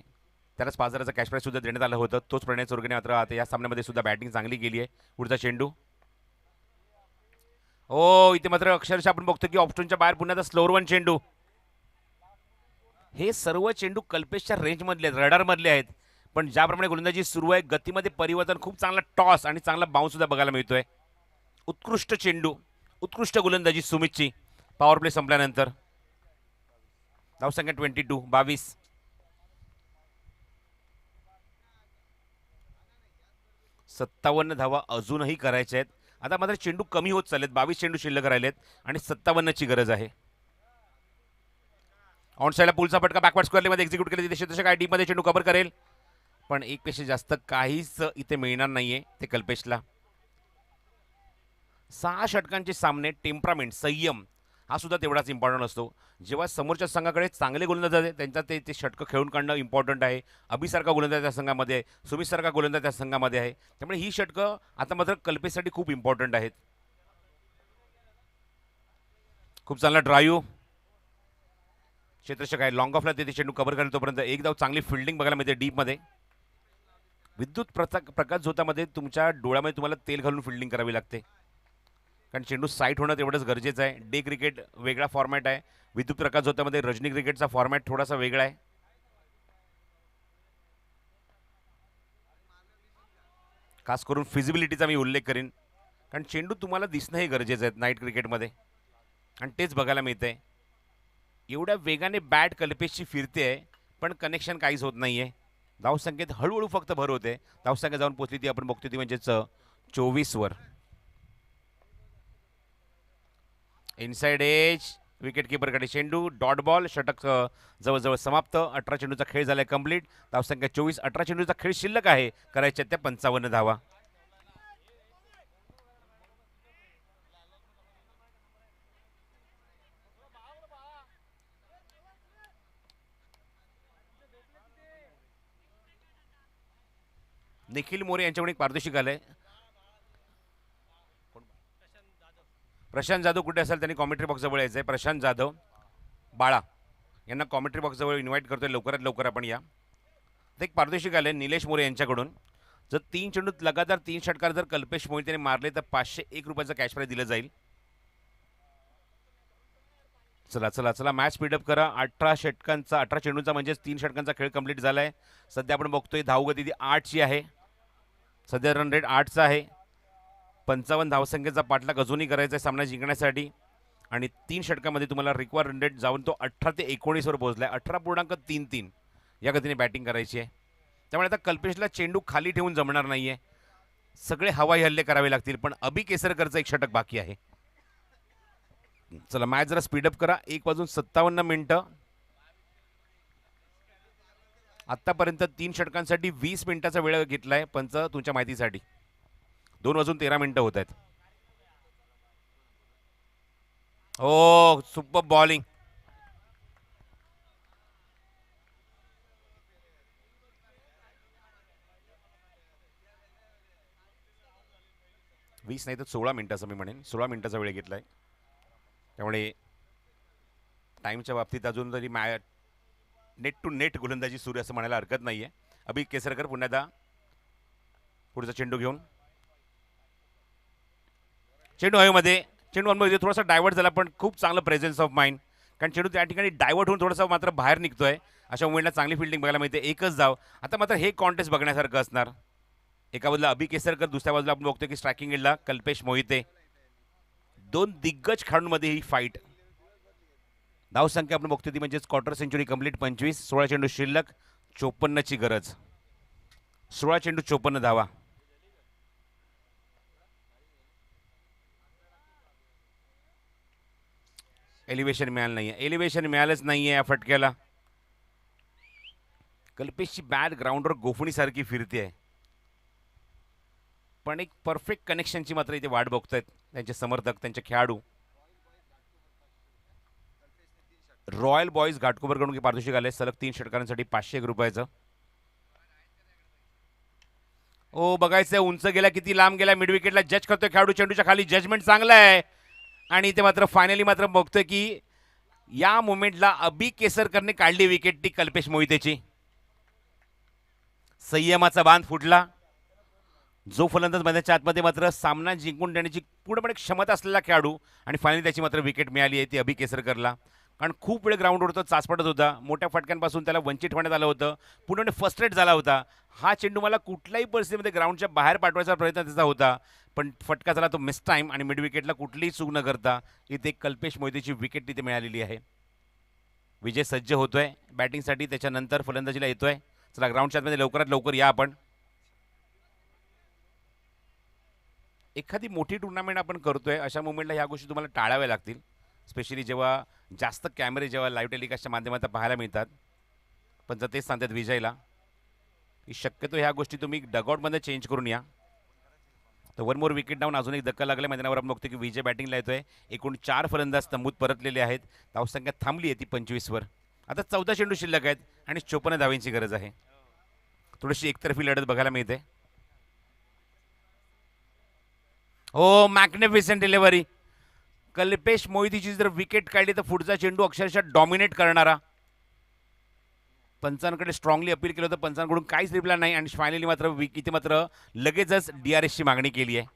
त्यालाच 5,000चा कॅश प्राईज सुद्धा देण्यात आलं होतं. तोच प्रणय चोरगेने मात्र आता या सामन्यामध्ये सुद्धा बॅटिंग चांगली केली आहे. पुढचा चेंडू. ओ, इथे मात्र अक्षरशः आपण बघतो की ऑप्शनच्या बाहेर पुन्हा स्लोअर वन चेंडू. हे सर्व चेंडू कल्पेशच्या रेंजमधले आहेत, रडारमधले आहेत. पण ज्याप्रमाणे गोलंदाजी सुरू आहे, गतीमध्ये परिवर्तन, खूप चांगला टॉस आणि चांगला बाउन्स सुद्धा बघायला मिळतोय. उत्कृष्ट चेंडू, उत्कृष्ट गोलंदाजी सुमितची पॉवर प्ले संपल्यानंतर. धावसंख्या 22. 57 धावा अजूनही करायच्या आहेत. आता मात्र चेंडू कमी होत चाललेत. 22 चेंडू शिल्लक राहिलेत आणि 57ची गरज आहे. ऑन साईडला पुलचा फटका बॅकवर्ड स्क्वेअरमध्ये एक्झिक्यूट केले. तिथे क्षेत्ररक्षक काय डीपमध्ये चेंडू कव्हर करेल, पण एक पेक्षा जास्त काहीच इथे मिळणार नाहीये ते कल्पेशला. 6 षटकांचे सामने, टेम्परामेंट, संयम हा सुद्धा तेवढाच इम्पॉर्टंट असतो. जेव्हा समोरच्या संघाकडे चांगले गोलंदाज आहेत, त्यांचा ते षटकं खेळून काढणं इम्पॉर्टंट आहे. अभिसारखा गोलंदाज त्या संघामध्ये आहे, सुमितसारखा गोलंदाज त्या संघामध्ये आहे. त्यामुळे ही षटकं आता मात्र कल्पेशसाठी खूप इम्पॉर्टंट आहेत. खूप चांगला ड्राईव्ह. क्षेत्ररक्षक आहे, लॉंग ऑफला ते चेंडू कव्हर करेल तोपर्यंत एक धाव. चांगली फिल्डिंग बघायला मिळते डीपमध्ये. विद्युत प्रकाश झोतामध्ये तुमच्या डोळ्यामध्ये तुम्हाला तेल घालून फिल्डिंग करावी लागते, कारण चेंडू साईट होणं तेवढंच गरजेचं आहे. डे क्रिकेट वेगळा फॉर्मॅट आहे, विद्युत प्रकाश झोतामध्ये रजनी क्रिकेटचा फॉर्मॅट थोडासा वेगळा आहे. खास करून फिजिबिलिटीचा मी उल्लेख करीन, कारण चेंडू तुम्हाला दिसणं हे गरजेचं आहे नाईट क्रिकेटमध्ये, आणि तेच बघायला मिळतंय. एवढ्या वेगाने बॅट कल्पेशची फिरते आहे, पण कनेक्शन काहीच होत नाही आहे. धावसंख्येत हळूहळू फक्त भर होते. धावसंख्या जाऊन पोचली ती आपण बघतो ती म्हणजेच 24वर. इनसाइड एज, विकेट किपरकडे चेंडू, डॉट बॉल. षटक जवळजवळ समाप्त. 18 चेंडूचा खेळ झालाय कंप्लीट. धावसंख्या 24. 18 चेंडूचा खेळ शिल्लक आहे, करायच्या त्या 55 धावा. निखिल मोरे यांच्याकडून एक पारितोषिक आलंय. प्रशांत जाधव कुठे असेल त्यांनी कॉमेंट्री बॉक्स जवळ यायचंय. प्रशांत जाधव, बाळा यांना कॉमेंट्री बॉक्सजवळ इन्व्हाइट करतोय, लवकरात लवकर आपण या. आता एक पारितोषिक आलं निलेश मोरे यांच्याकडून. जर 3 चेंडूत लगातार 3 षटकार जर कल्पेश मोहितेने मारले तर 501 रुपयाचं कॅश प्राइज दिलं जाईल. चला चला चला मॅच स्पीडअप करा. 18 चेंडूंचा म्हणजेच 3 षटकांचा खेळ कंप्लीट झाला आहे. सध्या आपण बघतोय धावगती ती 8ची आहे. सध्या रन रेट 8चा आहे. 55 धावसंख्येचा पाठलाग अजूनही करायचा आहे सामना जिंकण्यासाठी. आणि 3 षटकामध्ये तुम्हाला रिक्वायर रन रेट जाऊन तो 18 ते 19 वर पोहोचला आहे. 18.33 या गतीने बॅटिंग करायची आहे. त्यामुळे आता कल्पेशला चेंडू खाली ठेवून जमणार नाहीये. सगळे हवाई हल्ले करावे लागतील. पण अभि केसरकरचं एक षटक बाकी आहे. चला मॅच जरा स्पीडअप करा. 1:57 आतापर्यंत 3 षटकांसाठी 20 मिनिटाचा वेळ घेतलाय पंच तुमच्या माहितीसाठी. 2:13 होत आहेत. ओ सुपर बॉलिंग. वीस नाही तर 16 मिनिटाचा मी म्हणेन. 16 मिनिटाचा वेळ घेतलाय. त्यामुळे टाईमच्या बाबतीत अजून तरी नेट टू नेट गोलंदाजी सुरू असं म्हणायला हरकत नाहीये. अभि केसरकर पुन्हा एकदा पुढचा चेंडू घेऊन. चेंडू हवेमध्ये. चेंडू हवेमध्ये थोडासा डायव्हर्ट झाला पण खूप चांगलं प्रेझेन्स ऑफ माइंड. कारण चेंडू त्या ठिकाणी डायव्हर्ट होऊन थोडासा मात्र बाहेर निघतोय. अशा मोमेंटला चांगली फिल्डिंग बघायला मिळते. एकच धाव. आता मात्र हे कॉन्टेस्ट बघण्यासारखं असणार. एका बाजूला अभि केसरकर, दुसऱ्या बाजूला आपण बघतोय की स्ट्रायकिंग एंडला कल्पेश मोहिते. 2 दिग्गज खेळाडूंमध्ये ही फाईट. धावसंख्या आपण बघतोय ती म्हणजेच क्वार्टर सेंचुरी कंप्लीट 25. 16 चेंडू शिल्लक. 54ची गरज. 16 चेंडू 54 धावा. एलिव्हेशन मिळालं नाहीये. एलिव्हेशन मिळालंच नाहीये या फटक्याला. कल्पेशची बॅट ग्राउंडवर गोफणीसारखी फिरते. पण एक परफेक्ट कनेक्शनची मात्र इथे वाट बघतायत त्यांचे समर्थक, त्यांचे खेळाडू. रॉयल बॉईज घाटकोपरकडून पारितोषिक आले सलग 3 षटकांसाठी 501 रुपयाचं. ओ बघायचंय उंच गेला, किती लांब गेला. मिड विकेटला जज करतोय खेळाडू. चेंडूच्या खाली जजमेंट चांगलं आहे. आणि इथे मात्र फायनली मात्र बघतोय की या मोमेंटला अभि केसरकरने काढली विकेट ती कल्पेश मोहितेची. संयमाचा बांध फुटला. जो फलंदाज मैदानाच्या आतमध्ये मात्र सामना जिंकून देण्याची पूर्णपणे क्षमता असलेला खेळाडू आणि फायनली त्याची मात्र विकेट मिळाली आहे ती अभि केसरकरला. कारण खूप वेळ ग्राउंडवर तो चाचपटत होता. मोठ्या फटक्यांपासून त्याला वंचित ठेवण्यात आलं होतं. पूर्णपणे फर्स्ट्रेट झाला होता. हा चेंडू मला कुठल्याही परिस्थितीमध्ये ग्राउंडच्या बाहेर पाठवायचा प्रयत्न त्याचा होता. पण फटका झाला तो मिस टाईम आणि मिड विकेटला कुठलीही चूक न करता इथे कल्पेश मोहितेची विकेट तिथे मिळालेली आहे. विजय सज्ज होतोय बॅटिंगसाठी. त्याच्यानंतर फलंदाजीला येतोय. चला ग्राउंडच्या आतमध्ये लवकरात लवकर या आपण. एखादी मोठी टुर्नामेंट आपण करतोय अशा मोमेंटला ह्या गोष्टी तुम्हाला टाळाव्या लागतील. स्पेशली जेव्हा जास्त कॅमेरे जेव्हा लाईव्ह टेलिकास्टच्या माध्यमातून पाहायला मिळतात. पण जर तेच सांगतात विजयला की शक्यतो ह्या गोष्टी तुम्ही डगआउटमध्ये चेंज करून या. तर 1 मोर विकेट डाऊन. अजून एक धक्का लागला मैदानावर. आपण बघतो की विजय बॅटिंगला येतोय. एकूण 4 फलंदाज तंबूत परतलेले आहेत. धावसंख्या थांबली आहे ती 25 वर. आता 14 चेंडू शिल्लक आहेत आणि 54 धावांची गरज आहे. थोडीशी एकतर्फी लढत बघायला मिळते. हो मॅग्निफिसेंट डिलिव्हरी. कल्पेश मोहितेची जर विकेट काढली तर पुढचा चेंडू अक्षरशः डॉमिनेट करणारा. पंचांकडे स्ट्रॉंगली अपील केलं होतं. पंचांकडून काहीच रिप्लाय नाही आणि फायनली मात्र इथे मात्र लगेचच DRSची मागणी केली आहे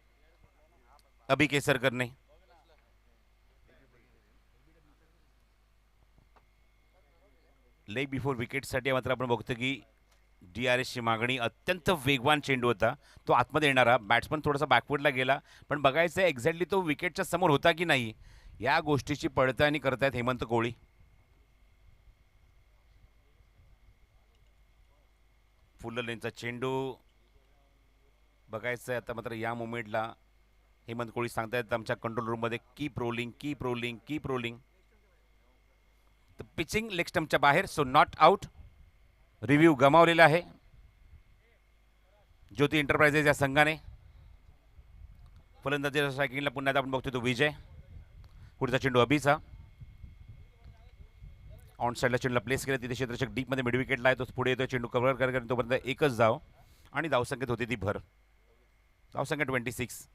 अभि केसरकरने. लेग बिफोर विकेटसाठी मात्र आपण बघतो की DRSची मागणी. अत्यंत वेगवान चेंडू होता तो आतमध्ये येणारा. बॅट्समन थोडासा बॅकवर्डला गेला पण बघायचं एक्झॅक्टली तो विकेटच्या समोर होता की नाही या गोष्टीची पडताळणी करतायत हेमंत कोळी. फुल लेनचा चेंडू बघायचं आता मात्र या मोमेंटला हेमंत कोळी सांगतायत आमच्या कंट्रोल रूममध्ये keep rolling keep rolling keep rolling. Pitching leg स्टंपच्या बाहेर. So not out. रिव्ह्यू गमावलेला आहे ज्योती एंटरप्राइजेस या संघाने. फलंदाजी स्ट्रायकिंगला पुन्हा आपण बघतोय तो विजय. पुढचा चेंडू अभिचा. ऑन साईडला चेंडूला प्लेस केलं. तिथे क्षेत्ररक्षक डीपमध्ये मिड विकेटला आहे. तो पुढे येतो. चेंडू कव्हर करत तोपर्यंत एकच धाव आणि धावसंख्येत होती ती भर. धावसंख्या 26.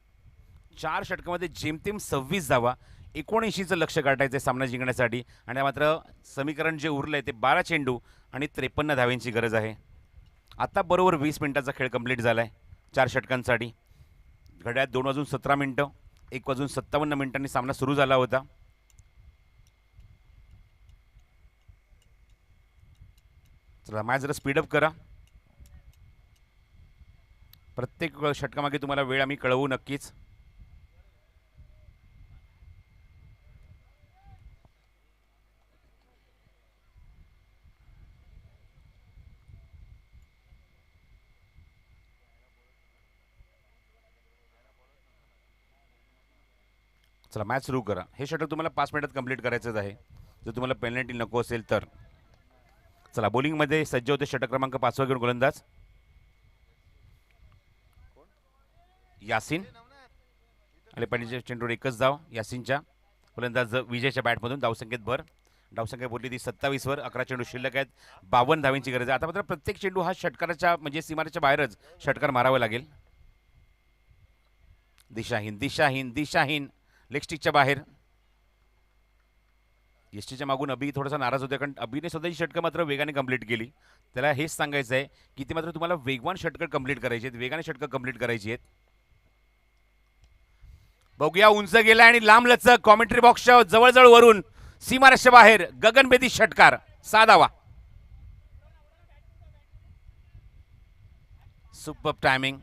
4 षटकामध्ये जेमतेम 26 धावा. 79चं लक्ष गाठायचं आहे सामना जिंकण्यासाठी आणि मात्र समीकरण जे उरलं आहे ते 12 चेंडू आणि 53 धाव्यांची गरज आहे. आता बरोबर 20 मिनिटाचा खेळ कंप्लीट झाला आहे 4 षटकांसाठी. घड्याळात 2:17 1:57 सामना सुरू झाला होता. चला मॅच जरा स्पीडअप करा. प्रत्येक षटकामागे तुम्हाला वेळ आम्ही कळवू नक्कीच. चला मॅच सुरू करा. हे षटक तुम्हाला 5 मिनिटात कंप्लीट करायचंच आहे जर तुम्हाला पेनल्टी नको असेल तर. चला बॉलिंगमध्ये सज्ज होते षटक क्रमांक 5 वर घेऊन गोलंदाज यासिन. आले पाहिजे चेंडूवर एकच धाव यासिनच्या. गोलंदाज विजयच्या बॅटमधून धावसंख्येत भर. धावसंख्या बोलली ती 27 वर. 11 चेंडू शिल्लक आहेत. 52 धावांची गरज आहे. आता मात्र प्रत्येक चेंडू हा षटकाराच्या म्हणजे सीमारेच्या बाहेरच षटकार मारावा लागेल. दिशाहीन दिशाहीन दिशाहीन लेग स्टिकच्या बाहेर. एसटीच्या मागून अभि थोडासा नाराज होता कारण अभिने स्वतःची षटकं मात्र वेगाने कंप्लीट केली. त्याला हेच सांगायचं आहे की ते मात्र तुम्हाला वेगवान षटकं कंप्लीट करायची आहेत, वेगाने षटकं कंप्लीट करायची आहेत. बघूया उंच गेला आणि लांब लचक कॉमेंट्री बॉक्सच्या जवळजवळ वरून सीमारेषेच्या बाहेर गगनभेदी षटकार 6 धावा. Super timing.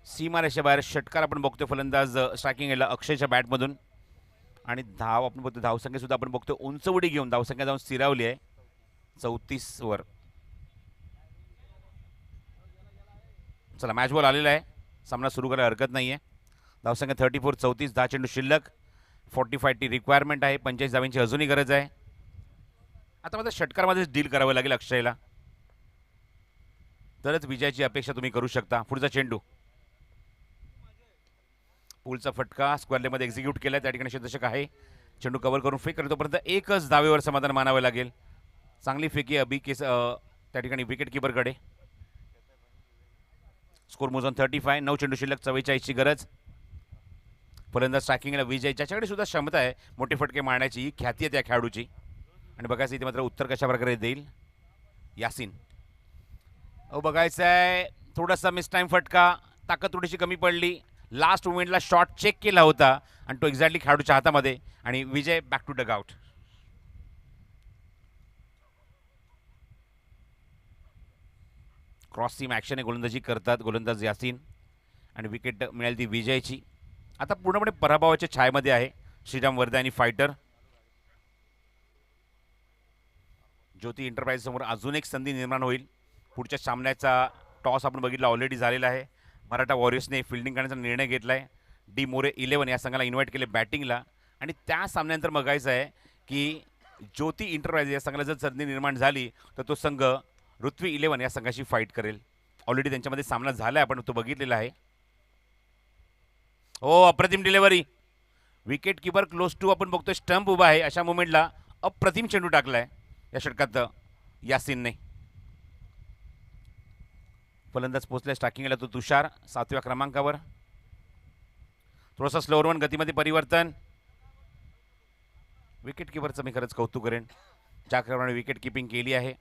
सीमारेषेच्या बाहेर षटकार आपण बघतोय. फलंदाज स्ट्रायकिंग याला अक्षयच्या बॅटमधून आणि धाव आपण बघतो. धावसंख्या सुद्धा आपण बघतो उंच उडी घेऊन धावसंख्या जाऊन स्थिरावली आहे 34 वर. चला मॅच बॉल आलेला आहे. सामना सुरू करायला हरकत नाही आहे. धावसंख्या 34 34. 10 चेंडू शिल्लक. 45 टी रिक्वायरमेंट आहे. 45 धावांची अजूनही गरज आहे. आता मात्र षटकारमध्येच डील करावं लागेल अक्षयला, तरच विजयाची अपेक्षा तुम्ही करू शकता. पुढचा चेंडू पूलचा फटका स्क्वेअरलेमध्ये एक्झिक्यूट केला. त्या ठिकाणी क्षेत्ररक्षक आहे. चेंडू कव्हर करून फेक करतो पर्यंत एकच धावेवर समाधान मानावं लागेल. चांगली फेकी अभि केस त्या ठिकाणी विकेट किपरकडे. स्कोर मोजून 35. 9 चेंडू शिल्लक. 44 ची गरज. फलंदाज स्ट्रायकिंगला विजय ज्याच्याकडे सुद्धा क्षमता आहे मोठे फटके मारण्याची, ही ख्याती आहे त्या खेळाडूची. आणि बघायचं इथे मात्र उत्तर कशा प्रकारे देईल यासिन. बघायचं आहे थोडासा मिस टाईम फटका. ताकद थोडीशी कमी पडली. लास्ट मोमेंटला शॉट चेक केला होता आणि तो एक्झॅक्टली खेळाडूच्या हातामध्ये आणि Vijay back to dugout. Cross seam ॲक्शनने गोलंदाजी करतात गोलंदाज यासिन आणि विकेट मिळाली ती विजयची. आता पूर्णपणे पराभवाच्या छायेमध्ये आहे श्रीराम वर्धे आणि फायटर. ज्योती एंटरप्राइज समोर अजून एक संधी निर्माण होईल. पुढच्या सामन्याचा टॉस आपण बघितला ऑलरेडी झालेला आहे. मराठा वॉरियर्सने फिल्डिंग करण्याचा निर्णय घेतला आहे. डी मोरे 11 या संघाला इन्व्हाइट केले बॅटिंगला आणि त्या सामन्यानंतर बघायचं आहे की ज्योती एंटरप्राइज या संघाला जर संधी निर्माण झाली तर तो संघ ऋत्वी 11 या संघाशी फाईट करेल. ऑलरेडी त्यांच्यामध्ये सामना झाला आहे, आपण तो बघितलेला आहे. हो अप्रतिम delivery. Wicket keeper close to आपण बघतोय स्टंप उभा आहे अशा मोमेंटला अप्रतिम चेंडू टाकलाय या षटकात यासिनने. फलंदाज पोहोचलाय स्ट्रायकिंगला तो तुषार 7व्या क्रमांकावर. थोडासा स्लोअर वन गतीमध्ये परिवर्तन. विकेट किपरचं मी खरंच कौतुक करेन ज्याप्रमाणे विकेट किपिंग केली आहे.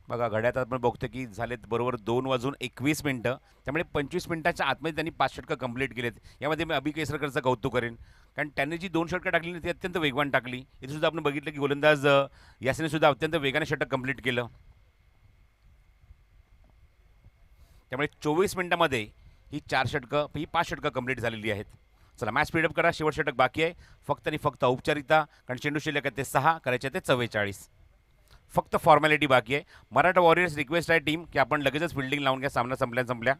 बघा घड्याळात आपण बघतो की झालेत बरोबर 2:21. त्यामुळे 25 मिनिटाच्या आतमध्ये त्यांनी 5 षटकं कंप्लीट केलेत. यामध्ये मी अभि केसरकरचं कौतुक करेन कारण त्यांनी जी 2 षटकं टाकली ती अत्यंत वेगवान टाकली. इथे सुद्धा आपण बघितलं की गोलंदाज यासिने सुद्धा अत्यंत वेगाने षटक कंप्लीट केलं. त्यामुळे 24 मिनिटांमध्ये ही 5 षटकं कंप्लीट झालेली आहेत. चला मॅच स्पीडअप करा. शेवट षटक बाकी आहे. फक्त आणि फक्त औपचारिकता कारण चेंडू शिल्लक आहे ते 6 करायचे ते 44. फक्त फॉर्मॅलिटी बाकी आहे. मराठा वॉरियर्स रिक्वेस्ट आहे टीम की आपण लगेचच फिल्डिंग लावून घ्या सामना संपल्या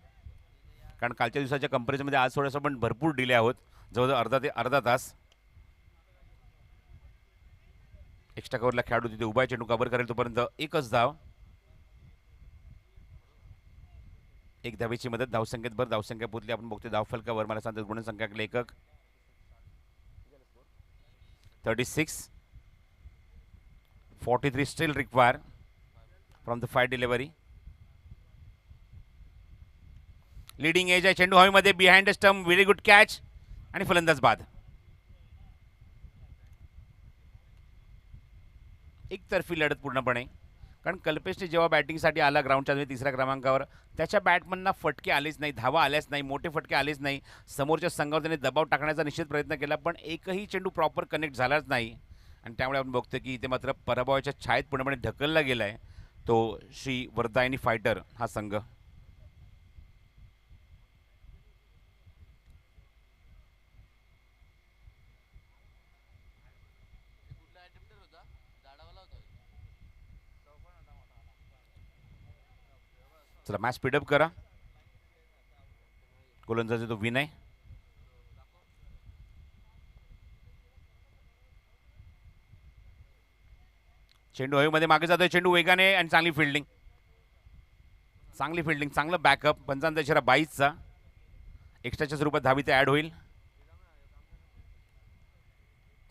कारण कालच्या दिवसाच्या कंपॅरिझनमध्ये आज थोडंसं पण भरपूर डिले आहोत जवळजवळ अर्धा तास. एक्स्ट्रा कव्हरला खेळाडू तिथे उभा चेंडू कव्हर करेल तोपर्यंत एकच धाव. 1 धावेची मदत. धावसंख्येत भर. धावसंख्या पोचली आपण बघतोय धावफलकावर मला सांगतात गुणसंख्या एकक 36. 43 still require from the 5 delivery. Leading edge आहे. चेंडू हवेमध्ये behind the stump. Very good catch आणि फलंदाज बाद. एकतर्फी लढत पूर्णपणे. कारण कल्पेशने जेव्हा बॅटिंगसाठी आला ग्राउंडच्या तिसऱ्या क्रमांकावर, त्याच्या बॅटमधनं फटके आलेच नाही, धावा आल्याच नाही, मोठे फटके आलेच नाही. समोरच्या संघावर त्याने दबाव टाकण्याचा निश्चित प्रयत्न केला, पण एकही चेंडू प्रॉपर कनेक्ट झालाच नाही. आणि त्यामुळे आपण बघतो की इथे मात्र पराभवाच्या छायेत पूर्णपणे ढकलला गेला आहे तो श्री वरदायनी फायटर हा संघ. चला मॅच स्पीडअप करा. गोलंदाजी तो विनय. चेंडू हवेमध्ये मागे जातोय, चेंडू वेगाने आणि चांगली फिल्डिंग, चांगलं बॅकअप. पंचांचा इशारा 22चा. एक्स्ट्राच्या स्वरूपात धावी ते ॲड होईल.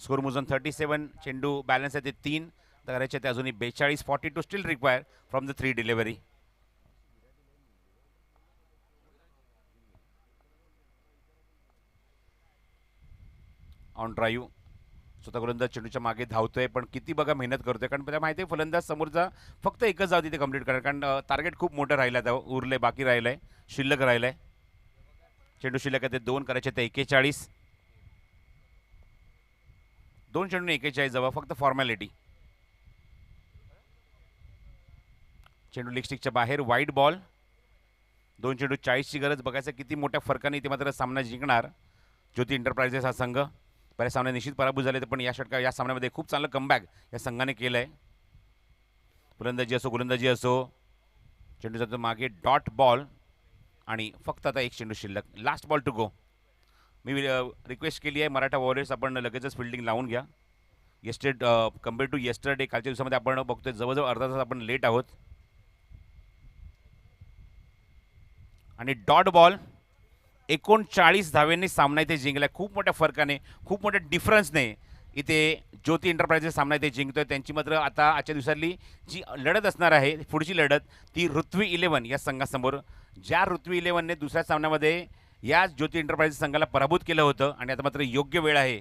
स्कोर मोजून 37. चेंडू बॅलन्स आहे ते 3 करायचे ते अजूनही 42. 42 steel require from the 3 delivery. On drive. स्वतः गोलंदाज चेंडूच्या मागे धावतोय, पण किती बघा मेहनत करतोय, कारण त्याला माहिती आहे फलंदाज समोरचा फक्त एकच जाव तिथे कंप्लीट करा, कारण टार्गेट खूप मोठं राहिलं आहे, उरलंय, बाकी राहिलंय, शिल्लक राहिलंय. चेंडू शिल्लक आहे ते 2 करायचे ते 41. 2 चेंडूने 41 जवळ, फक्त फॉर्मॅलिटी. चेंडू लेग स्टिकच्या बाहेर, वाईड बॉल. 2 चेंडू 40ची गरज. बघायचं किती मोठ्या फरकाने इथे मात्र सामना जिंकणार ज्योती एंटरप्राइजेस हा संघ. बऱ्याच सामने निश्चित पराभूत झाले, पण या सामन्यामध्ये खूप चांगलं कमबॅक या संघाने केलं आहे. फलंदाजी असो गोलंदाजी असो. चेंडू जातो मागे, डॉट बॉल आणि फक्त आता 1 चेंडू शिल्लक. Last ball to go. मी रिक्वेस्ट केली आहे मराठा वॉरियर्स, आपण लगेचच फिल्डिंग लावून घ्या. कम्पेअर टू येस्टरडे, कालच्या दिवसामध्ये आपण बघतोय जवळजवळ अर्धा तास आपण लेट आहोत. आणि डॉट बॉल. 39 धावेंनी सामना इथे जिंकला. खूप मोठ्या फरकाने, खूप मोठ्या डिफरन्सने इथे ज्योती एंटरप्राइजेस सामना इथे जिंकतोय. त्यांची मात्र आता आजच्या दिवसातली जी लढत असणार आहे, पुढची लढत ती ऋत्वी 11 या संघासमोर. ज्या ऋत्वी 11ने दुसऱ्या सामन्यामध्ये या ज्योती एंटरप्राइजेस संघाला पराभूत केलं होतं, आणि आता मात्र योग्य वेळ आहे